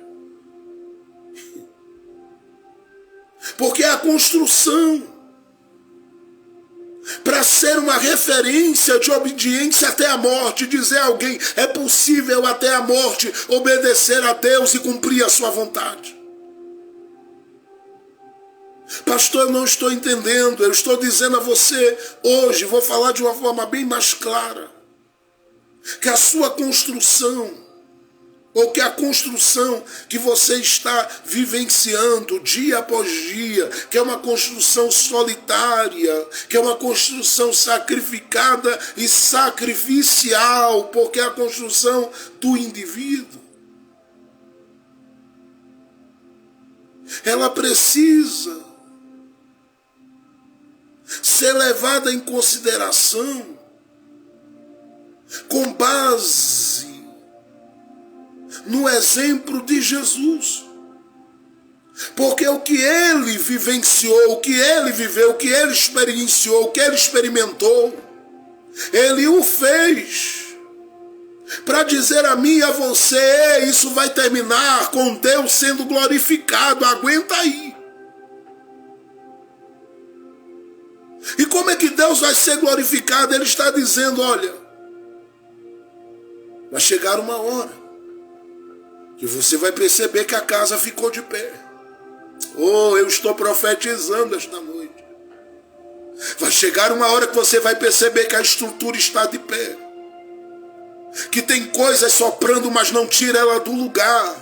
Porque a construção, para ser uma referência de obediência até a morte, dizer a alguém: é possível até a morte obedecer a Deus e cumprir a sua vontade. Pastor, eu não estou entendendo. Eu estou dizendo a você hoje, vou falar de uma forma bem mais clara, que a sua construção, ou que a construção que você está vivenciando dia após dia, que é uma construção solitária, que é uma construção sacrificada e sacrificial, porque é a construção do indivíduo, ela precisa ser levada em consideração com base no exemplo de Jesus. Porque o que ele vivenciou, o que ele viveu, o que ele experienciou, o que ele experimentou, ele o fez para dizer a mim e a você: isso vai terminar com Deus sendo glorificado, aguenta aí. E como é que Deus vai ser glorificado? Ele está dizendo: olha, vai chegar uma hora que você vai perceber que a casa ficou de pé. Oh, eu estou profetizando esta noite. Vai chegar uma hora que você vai perceber que a estrutura está de pé, que tem coisas soprando, mas não tira ela do lugar.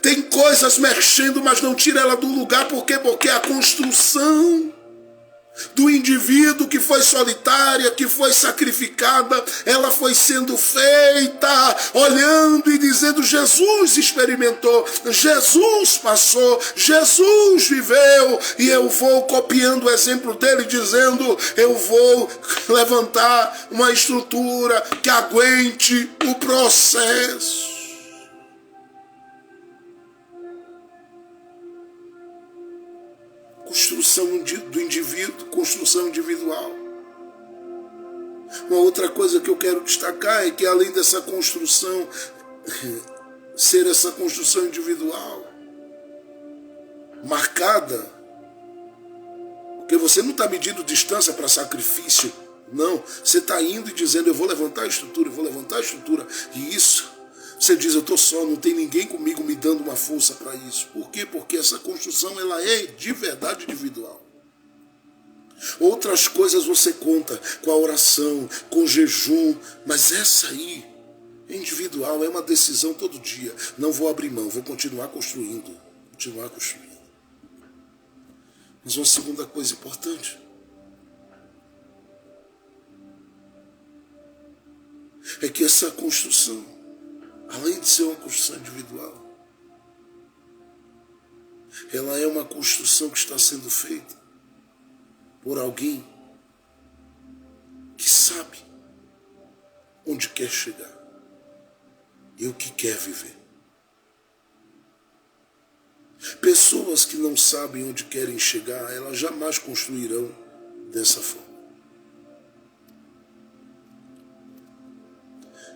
Tem coisas mexendo, mas não tira ela do lugar. Por quê? Porque a construção do indivíduo que foi solitária, que foi sacrificada, ela foi sendo feita olhando e dizendo: Jesus experimentou, Jesus passou, Jesus viveu, e eu vou copiando o exemplo dele, dizendo: eu vou levantar uma estrutura que aguente o processo. Construção do indivíduo, construção individual. Uma outra coisa que eu quero destacar é que além dessa construção, ser essa construção individual, marcada, porque você não está medindo distância para sacrifício, não. Você está indo e dizendo, eu vou levantar a estrutura, e isso, você diz, eu estou só, não tem ninguém comigo me dando uma força para isso. Por quê? Porque essa construção ela é de verdade individual. Outras coisas você conta com a oração, com o jejum, mas essa aí é individual, é uma decisão todo dia. Não vou abrir mão, vou continuar construindo. Mas uma segunda coisa importante é que essa construção, além de ser uma construção individual, ela é uma construção que está sendo feita por alguém que sabe onde quer chegar e o que quer viver. Pessoas que não sabem onde querem chegar, elas jamais construirão dessa forma.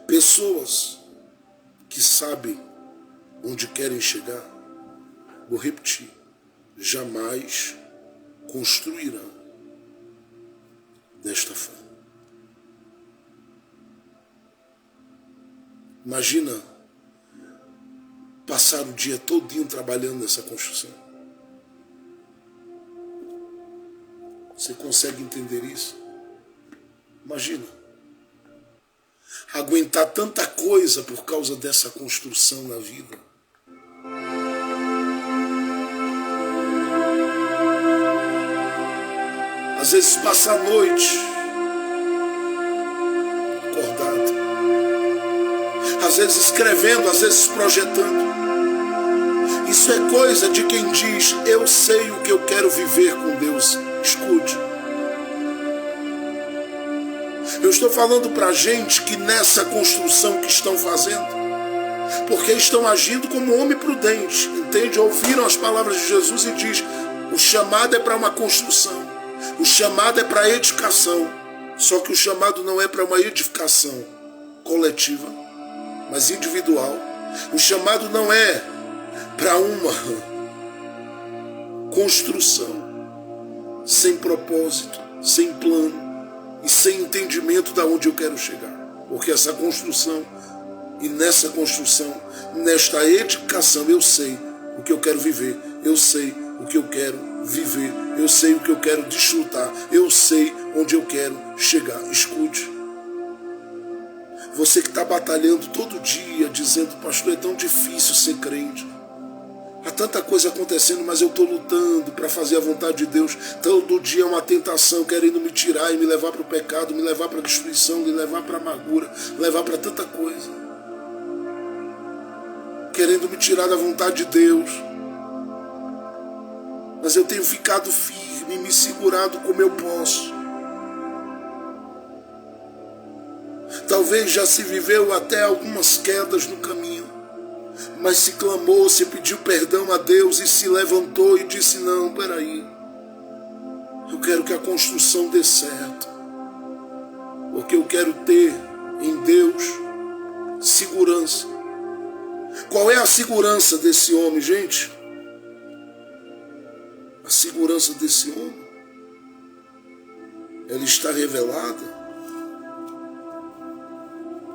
Pessoas que sabem onde querem chegar, vou repetir, jamais construirão desta forma. Imagina passar o dia todinho trabalhando nessa construção. Você consegue entender isso? Imagina. Aguentar tanta coisa por causa dessa construção na vida. Às vezes passa a noite acordado. Às vezes escrevendo, às vezes projetando. Isso é coisa de quem diz, eu sei o que eu quero viver com Deus. Escute. Eu estou falando para gente que nessa construção que estão fazendo, porque estão agindo como homem prudente, entende? Ouviram as palavras de Jesus e diz, o chamado é para uma construção, o chamado é para edificação, só que o chamado não é para uma edificação coletiva, mas individual. O chamado não é para uma construção sem propósito, sem plano e sem entendimento de onde eu quero chegar. Porque essa construção, e nessa construção, nesta edificação, eu sei o que eu quero viver, eu sei o que eu quero viver, eu sei o que eu quero desfrutar, eu sei onde eu quero chegar. Escute. Você que está batalhando todo dia, dizendo, pastor, é tão difícil ser crente. Há tanta coisa acontecendo, mas eu estou lutando para fazer a vontade de Deus. Todo dia é uma tentação querendo me tirar e me levar para o pecado, me levar para a destruição, me levar para a amargura, me levar para tanta coisa. Querendo me tirar da vontade de Deus. Mas eu tenho ficado firme, me segurado como eu posso. Talvez já se viveu até algumas quedas no caminho. Mas se clamou, se pediu perdão a Deus e se levantou e disse, não, peraí. Eu quero que a construção dê certo. Porque eu quero ter em Deus segurança. Qual é a segurança desse homem, gente? A segurança desse homem, ela está revelada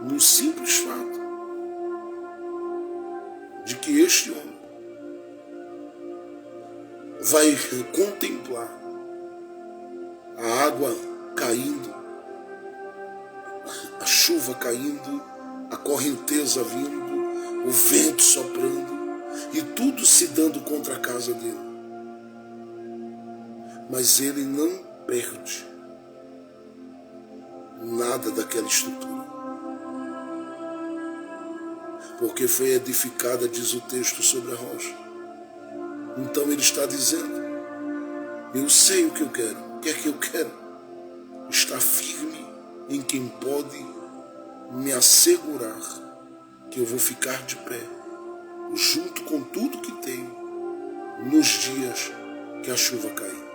no simples fato de que este homem vai contemplar a água caindo, a chuva caindo, a correnteza vindo, o vento soprando e tudo se dando contra a casa dele. Mas ele não perde nada daquela estrutura. Porque foi edificada, diz o texto, sobre a rocha. Então ele está dizendo, eu sei o que eu quero. O que é que eu quero? Estar firme em quem pode me assegurar que eu vou ficar de pé, junto com tudo que tenho, nos dias que a chuva cair.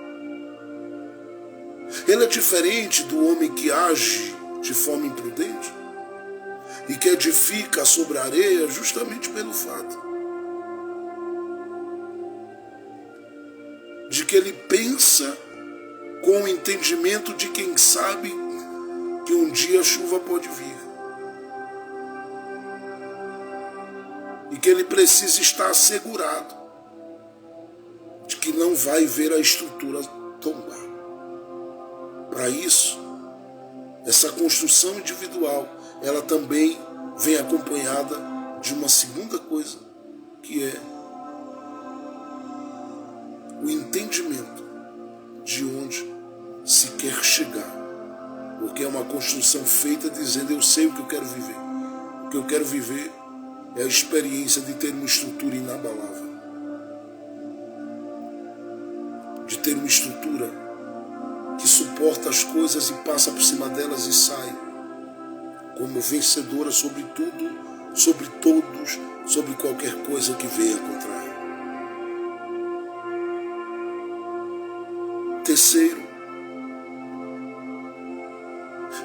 Ele é diferente do homem que age de forma imprudente e que edifica sobre a areia justamente pelo fato de que ele pensa com o entendimento de quem sabe que um dia a chuva pode vir e que ele precisa estar assegurado de que não vai ver a estrutura tombar. Para isso, essa construção individual, ela também vem acompanhada de uma segunda coisa, que é o entendimento de onde se quer chegar. Porque é uma construção feita dizendo, eu sei o que eu quero viver. O que eu quero viver é a experiência de ter uma estrutura inabalável. De ter uma estrutura que suporta as coisas e passa por cima delas e sai como vencedora sobre tudo, sobre todos, sobre qualquer coisa que venha contra ela. Terceiro,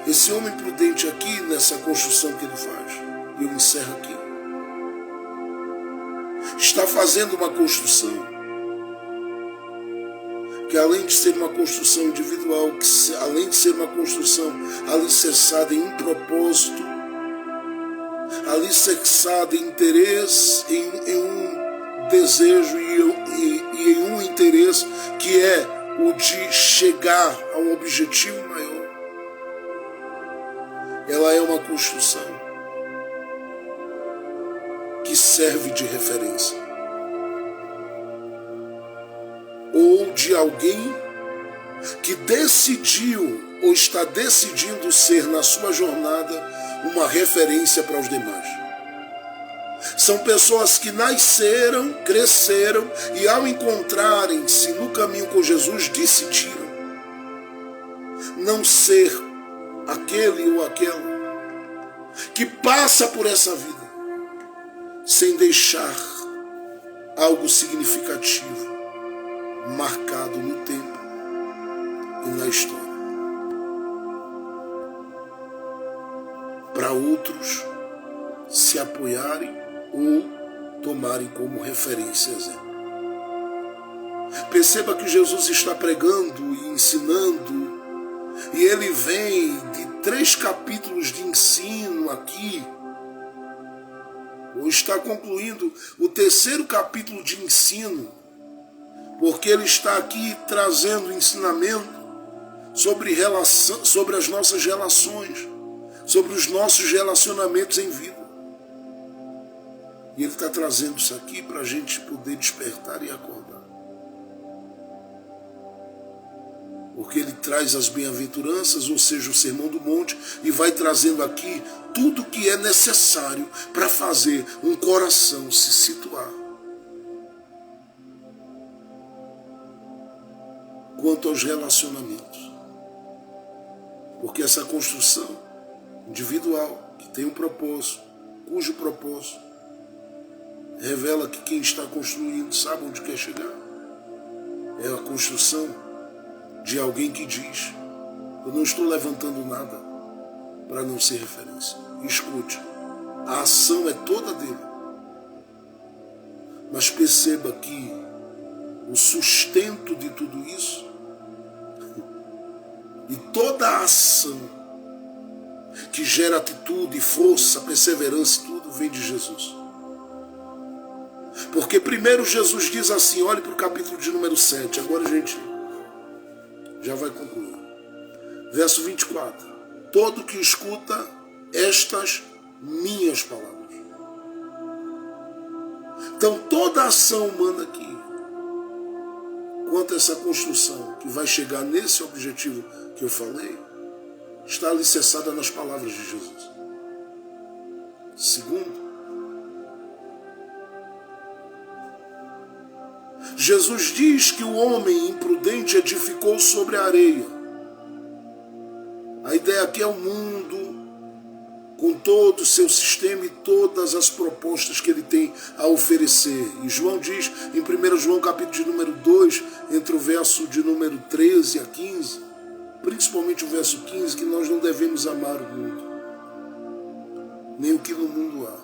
esse homem prudente aqui, nessa construção que ele faz, e eu encerro aqui, está fazendo uma construção que além de ser uma construção individual, que além de ser uma construção alicerçada em um propósito, alicerçada em interesse, em um desejo e em um interesse que é o de chegar a um objetivo maior, ela é uma construção que serve de referência. Ou de alguém que decidiu ou está decidindo ser na sua jornada uma referência para os demais. São pessoas que nasceram, cresceram e ao encontrarem-se no caminho com Jesus decidiram não ser aquele ou aquela que passa por essa vida sem deixar algo significativo marcado no tempo e na história. Para outros se apoiarem ou tomarem como referência exemplo. Perceba que Jesus está pregando e ensinando, e ele vem de 3 capítulos de ensino aqui, ou está concluindo o 3º capítulo de ensino, porque ele está aqui trazendo ensinamento sobre as nossas relações, sobre os nossos relacionamentos em vida. E ele está trazendo isso aqui para a gente poder despertar e acordar. Porque ele traz as bem-aventuranças, ou seja, o Sermão do Monte, e vai trazendo aqui tudo que é necessário para fazer um coração se situar. Quanto aos relacionamentos. Porque essa construção individual, que tem um propósito, cujo propósito revela que quem está construindo sabe onde quer chegar. É a construção de alguém que diz, eu não estou levantando nada para não ser referência. Escute, a ação é toda dele. Mas perceba que o sustento de tudo isso e toda a ação que gera atitude, força, perseverança, tudo vem de Jesus. Porque primeiro Jesus diz assim, olhe para o capítulo de número 7, agora a gente já vai concluir. Verso 24. Todo que escuta estas minhas palavras. Então toda a ação humana aqui, quanto a essa construção que vai chegar nesse objetivo que eu falei, está alicerçada nas palavras de Jesus. Segundo, Jesus diz que o homem imprudente edificou sobre a areia. A ideia aqui é o mundo, com todo o seu sistema e todas as propostas que ele tem a oferecer. E João diz, em 1 João capítulo de número 2, entre o verso de número 13 a 15, principalmente o verso 15, que nós não devemos amar o mundo, nem o que no mundo há.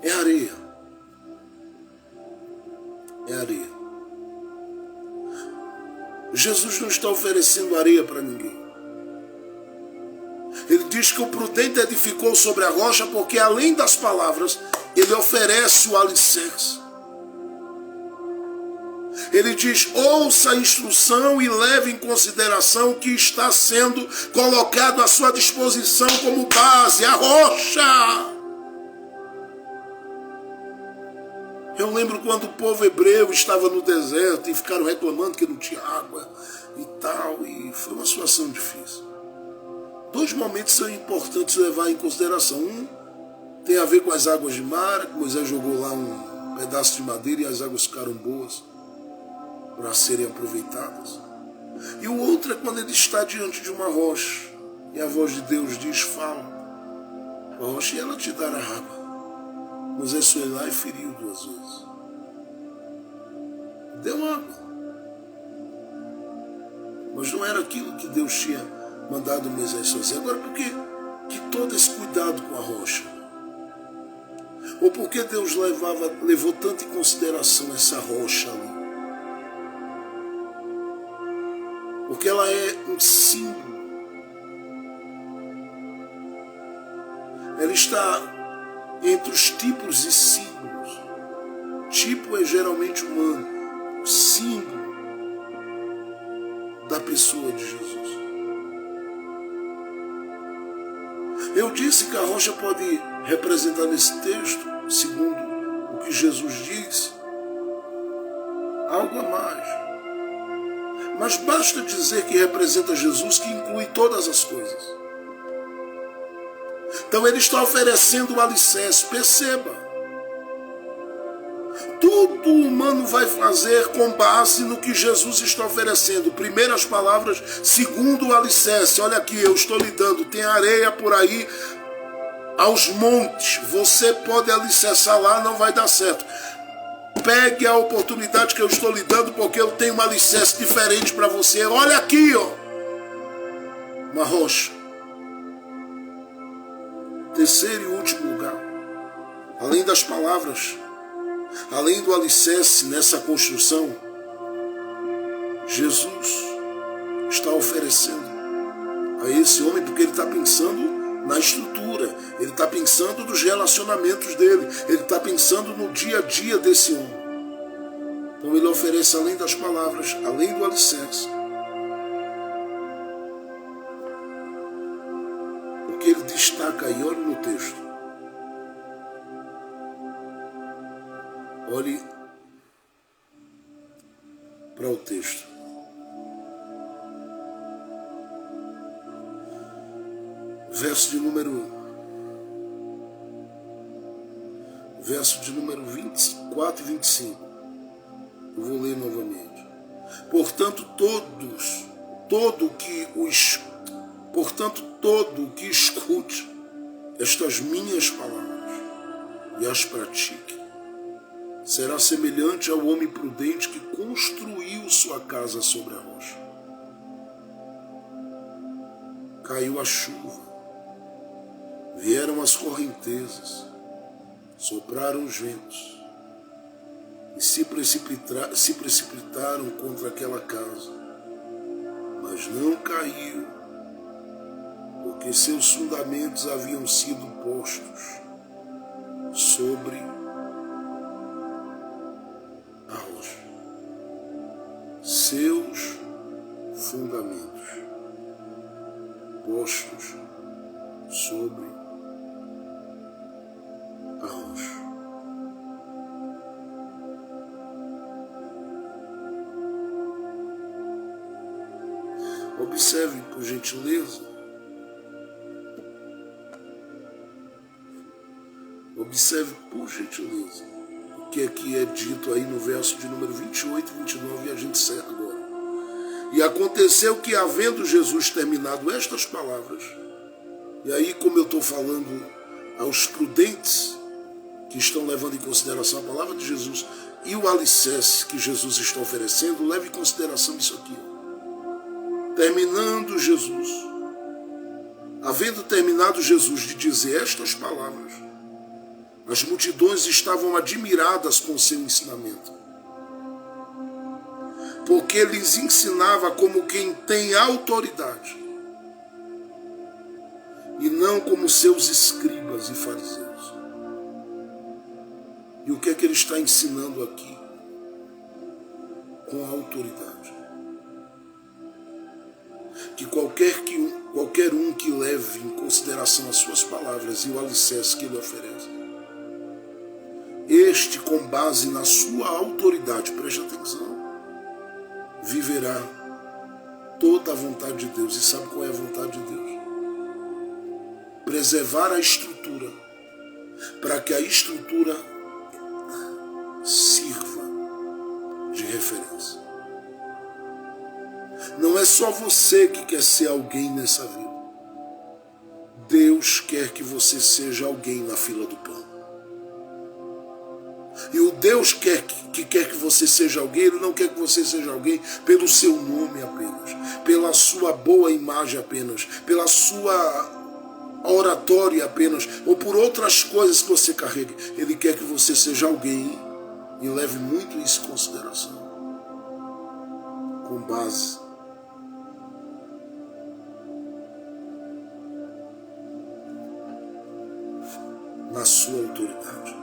É areia. É areia. Jesus não está oferecendo areia para ninguém. Ele diz que o prudente edificou sobre a rocha, porque além das palavras, ele oferece o alicerce. Ele diz: ouça a instrução e leve em consideração o que está sendo colocado à sua disposição como base, a rocha. Eu lembro quando o povo hebreu estava no deserto e ficaram reclamando que não tinha água e tal, e foi uma situação difícil. 2 momentos são importantes levar em consideração. Um tem a ver com as águas de Mara, que Moisés jogou lá um pedaço de madeira e as águas ficaram boas para serem aproveitadas. E o outro é quando ele está diante de uma rocha e a voz de Deus diz: fala a rocha e ela te dará água. Moisés foi lá e feriu 2 vezes. Deu água. Mas não era aquilo que Deus tinha mandado Moisés fazer. Agora, por que todo esse cuidado com a rocha? Ou por que Deus levou tanto em consideração essa rocha ali? Porque ela é um símbolo. Ela está entre os tipos e símbolos. Tipo é geralmente humano. Símbolo da pessoa de Jesus. Eu disse que a rocha pode representar nesse texto, segundo o que Jesus diz, algo a mais. Mas basta dizer que representa Jesus, que inclui todas as coisas. Então ele está oferecendo o alicerce. Perceba. Tudo o humano vai fazer com base no que Jesus está oferecendo. Primeiro as palavras, segundo o alicerce. Olha aqui, eu estou lhe dando. Tem areia por aí aos montes. Você pode alicerçar lá, não vai dar certo. Pegue a oportunidade que eu estou lhe dando, porque eu tenho um alicerce diferente para você. Olha aqui, ó. Uma rocha. Terceiro e último lugar, além das palavras, além do alicerce nessa construção, Jesus está oferecendo a esse homem, porque ele está pensando na estrutura, ele está pensando nos relacionamentos dele, ele está pensando no dia a dia desse homem. Então ele oferece, além das palavras, além do alicerce, que ele destaca aí, olhe no texto. Olhe para o texto. Verso de número 24 e 25. Eu vou ler novamente. Portanto, todo que escute estas minhas palavras e as pratique, será semelhante ao homem prudente que construiu sua casa sobre a rocha. Caiu a chuva, vieram as correntezas, sopraram os ventos e se precipitaram contra aquela casa, mas não caiu, porque seus fundamentos haviam sido postos sobre a rocha. Seus fundamentos postos sobre a rocha. Observe, por gentileza, o que aqui é dito aí no verso de número 28 e 29, e a gente segue agora. E aconteceu que, havendo Jesus terminado estas palavras, e aí, como eu estou falando aos prudentes que estão levando em consideração a palavra de Jesus, E o alicerce que Jesus está oferecendo, leve em consideração isso aqui. Terminando Jesus, havendo terminado Jesus de dizer estas palavras, as multidões estavam admiradas com seu ensinamento, porque lhes ensinava como quem tem autoridade, e não como seus escribas e fariseus. E o que é que ele está ensinando aqui? Com autoridade. Que qualquer um que leve em consideração as suas palavras e o alicerce que ele oferece, este, com base na sua autoridade, preste atenção, viverá toda a vontade de Deus. E sabe qual é a vontade de Deus? Preservar a estrutura, para que a estrutura sirva de referência. Não é só você que quer ser alguém nessa vida. Deus quer que você seja alguém na fila do pão. E o Deus que quer que você seja alguém, Ele não quer que você seja alguém pelo seu nome apenas, pela sua boa imagem apenas, pela sua oratória apenas, ou por outras coisas que você carregue. Ele quer que você seja alguém, e leve muito isso em consideração, com base na sua autoridade.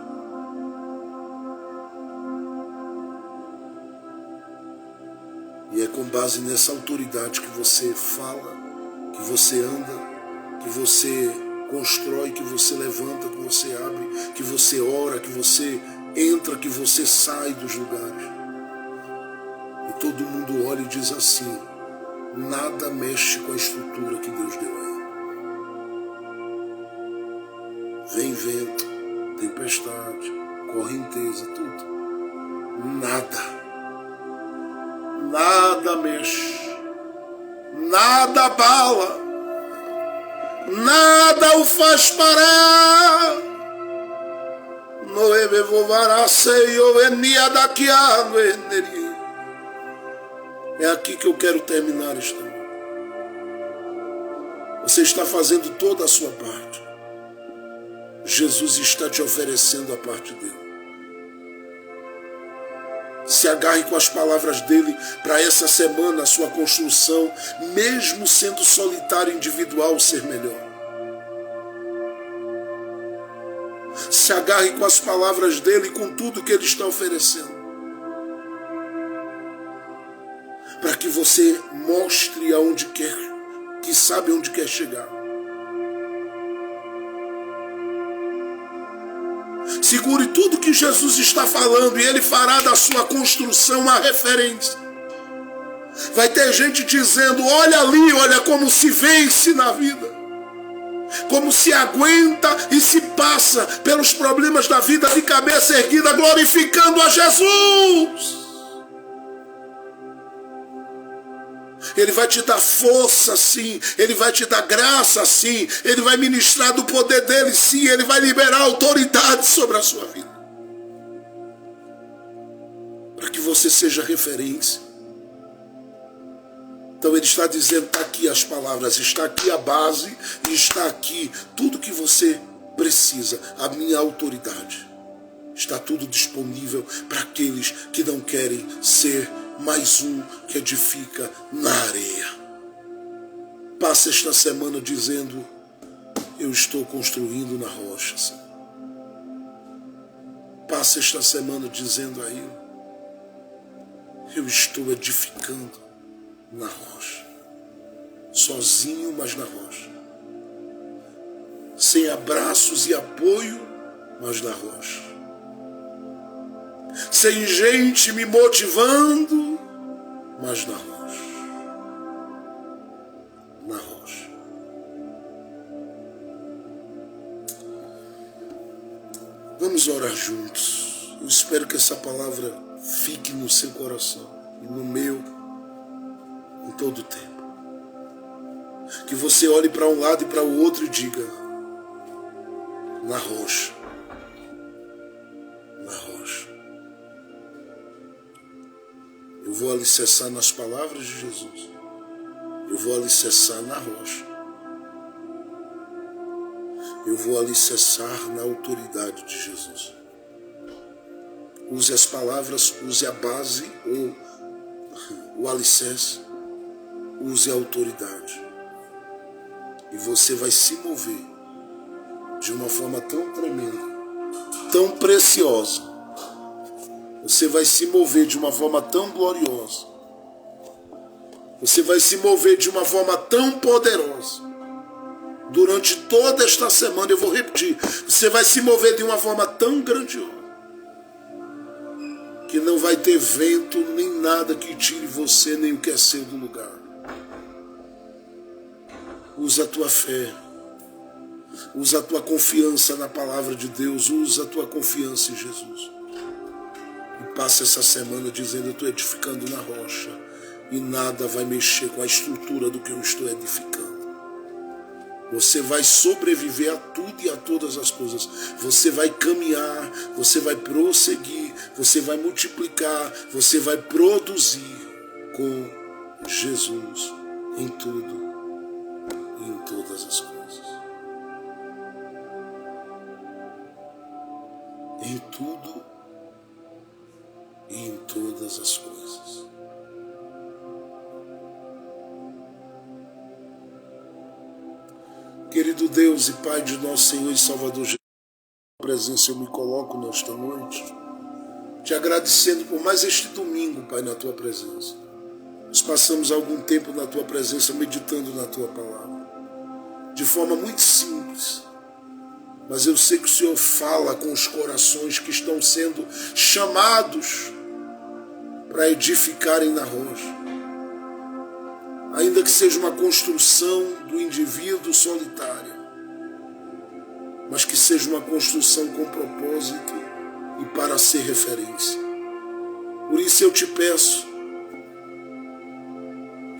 E é com base nessa autoridade que você fala, que você anda, que você constrói, que você levanta, que você abre, que você ora, que você entra, que você sai dos lugares. E todo mundo olha e diz assim: nada mexe com a estrutura que Deus deu aí. Vem vento, tempestade, correnteza, tudo. Nada mexe, nada abala, nada o faz parar. É aqui que eu quero terminar esta noite. Você está fazendo toda a sua parte. Jesus está te oferecendo a parte dele. Se agarre com as palavras dele para essa semana, a sua construção, mesmo sendo solitário, individual, ser melhor. Se agarre com as palavras dele e com tudo que ele está oferecendo, para que você mostre aonde quer, que sabe onde quer chegar. Segure tudo que Jesus está falando e ele fará da sua construção uma referência. Vai ter gente dizendo: olha ali, olha como se vence na vida, como se aguenta e se passa pelos problemas da vida de cabeça erguida, glorificando a Jesus. Ele vai te dar força, sim. Ele vai te dar graça, sim. Ele vai ministrar do poder dele, sim. Ele vai liberar autoridade sobre a sua vida, para que você seja referência. Então ele está dizendo: está aqui as palavras, está aqui a base, e está aqui tudo que você precisa. A minha autoridade. Está tudo disponível para aqueles que não querem ser mais um que edifica na areia. Passe esta semana dizendo: eu estou construindo na rocha, Senhor. Passe esta semana dizendo a Ele: eu estou edificando na rocha. Sozinho, mas na rocha. Sem abraços e apoio, mas na rocha. Sem gente me motivando, mas na rocha. Na rocha. Vamos orar juntos. Eu espero que essa palavra fique no seu coração e no meu, em todo o tempo. Que você olhe para um lado e para o outro e diga: na rocha. Na rocha. vou alicerçar nas palavras de Jesus. Eu vou alicerçar na rocha. Eu vou alicerçar na autoridade de Jesus. Use as palavras, use a base ou o alicerce, use a autoridade. E você vai se mover de uma forma tão tremenda, tão preciosa. Você vai se mover de uma forma tão gloriosa. Você vai se mover de uma forma tão poderosa. Durante toda esta semana, eu vou repetir, você vai se mover de uma forma tão grandiosa que não vai ter vento nem nada que tire você, nem o que é seu do lugar. Usa a tua fé, usa a tua confiança na palavra de Deus, usa a tua confiança em Jesus. E passa essa semana dizendo: eu estou edificando na rocha e nada vai mexer com a estrutura do que eu estou edificando. Você vai sobreviver a tudo e a todas as coisas. Você vai caminhar, você vai prosseguir, você vai multiplicar, você vai produzir com Jesus em tudo e em todas as coisas. Em tudo e em todas as coisas. Querido Deus e Pai de nosso Senhor e Salvador Jesus, na presença eu me coloco nesta noite, te agradecendo por mais este domingo, Pai, na tua presença. Nós passamos algum tempo na tua presença, meditando na tua palavra, de forma muito simples, mas eu sei que o Senhor fala com os corações que estão sendo chamados para edificarem na rocha. Ainda que seja uma construção do indivíduo solitário, mas que seja uma construção com propósito e para ser referência. Por isso eu te peço,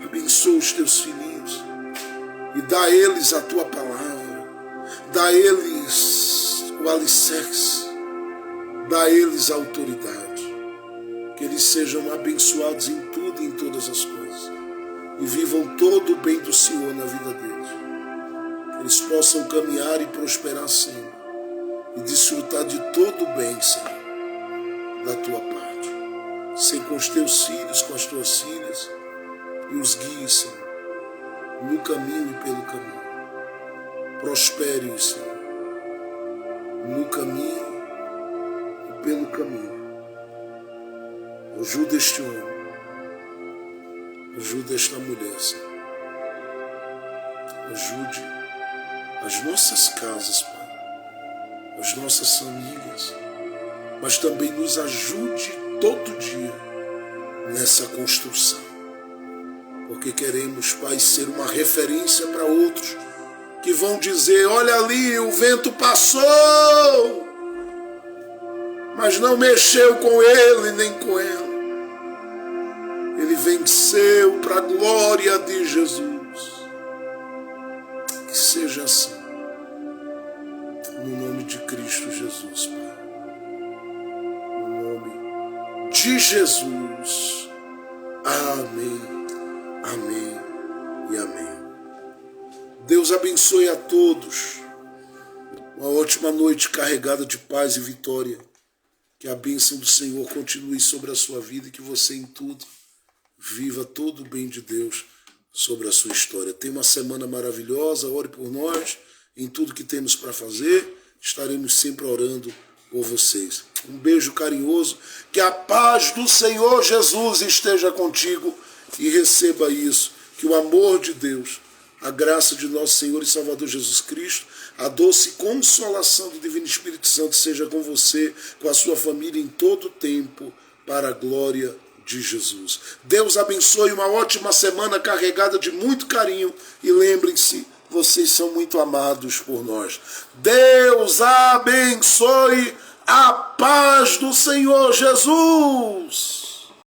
abençoa os teus filhinhos e dá a eles a tua palavra, dá a eles o alicerce, dá a eles a autoridade, que eles sejam abençoados em tudo e em todas as coisas. E vivam todo o bem do Senhor na vida deles. Que eles possam caminhar e prosperar sempre. E desfrutar de todo o bem, Senhor, da tua parte. Ser com os teus filhos, com as tuas filhas. E os guies, Senhor, no caminho e pelo caminho. Prospere-os, Senhor, no caminho e pelo caminho. Ajuda este homem. Ajude esta mulher, Senhor. Ajude as nossas casas, Pai. As nossas famílias. Mas também nos ajude todo dia nessa construção. Porque queremos, Pai, ser uma referência para outros que vão dizer: olha ali, o vento passou, mas não mexeu com ele nem com ela. Ele venceu para a glória de Jesus. Que seja assim. No nome de Cristo Jesus, Pai. No nome de Jesus. Amém. Amém e amém. Deus abençoe a todos. Uma ótima noite carregada de paz e vitória. Que a bênção do Senhor continue sobre a sua vida e que você em tudo viva todo o bem de Deus sobre a sua história. Tenha uma semana maravilhosa, ore por nós, em tudo que temos para fazer, estaremos sempre orando por vocês. Um beijo carinhoso, que a paz do Senhor Jesus esteja contigo e receba isso, que o amor de Deus, a graça de nosso Senhor e Salvador Jesus Cristo, a doce consolação do Divino Espírito Santo seja com você, com a sua família em todo o tempo, para a glória de Jesus. Deus abençoe, uma ótima semana carregada de muito carinho e lembrem-se, vocês são muito amados por nós. Deus abençoe, a paz do Senhor Jesus.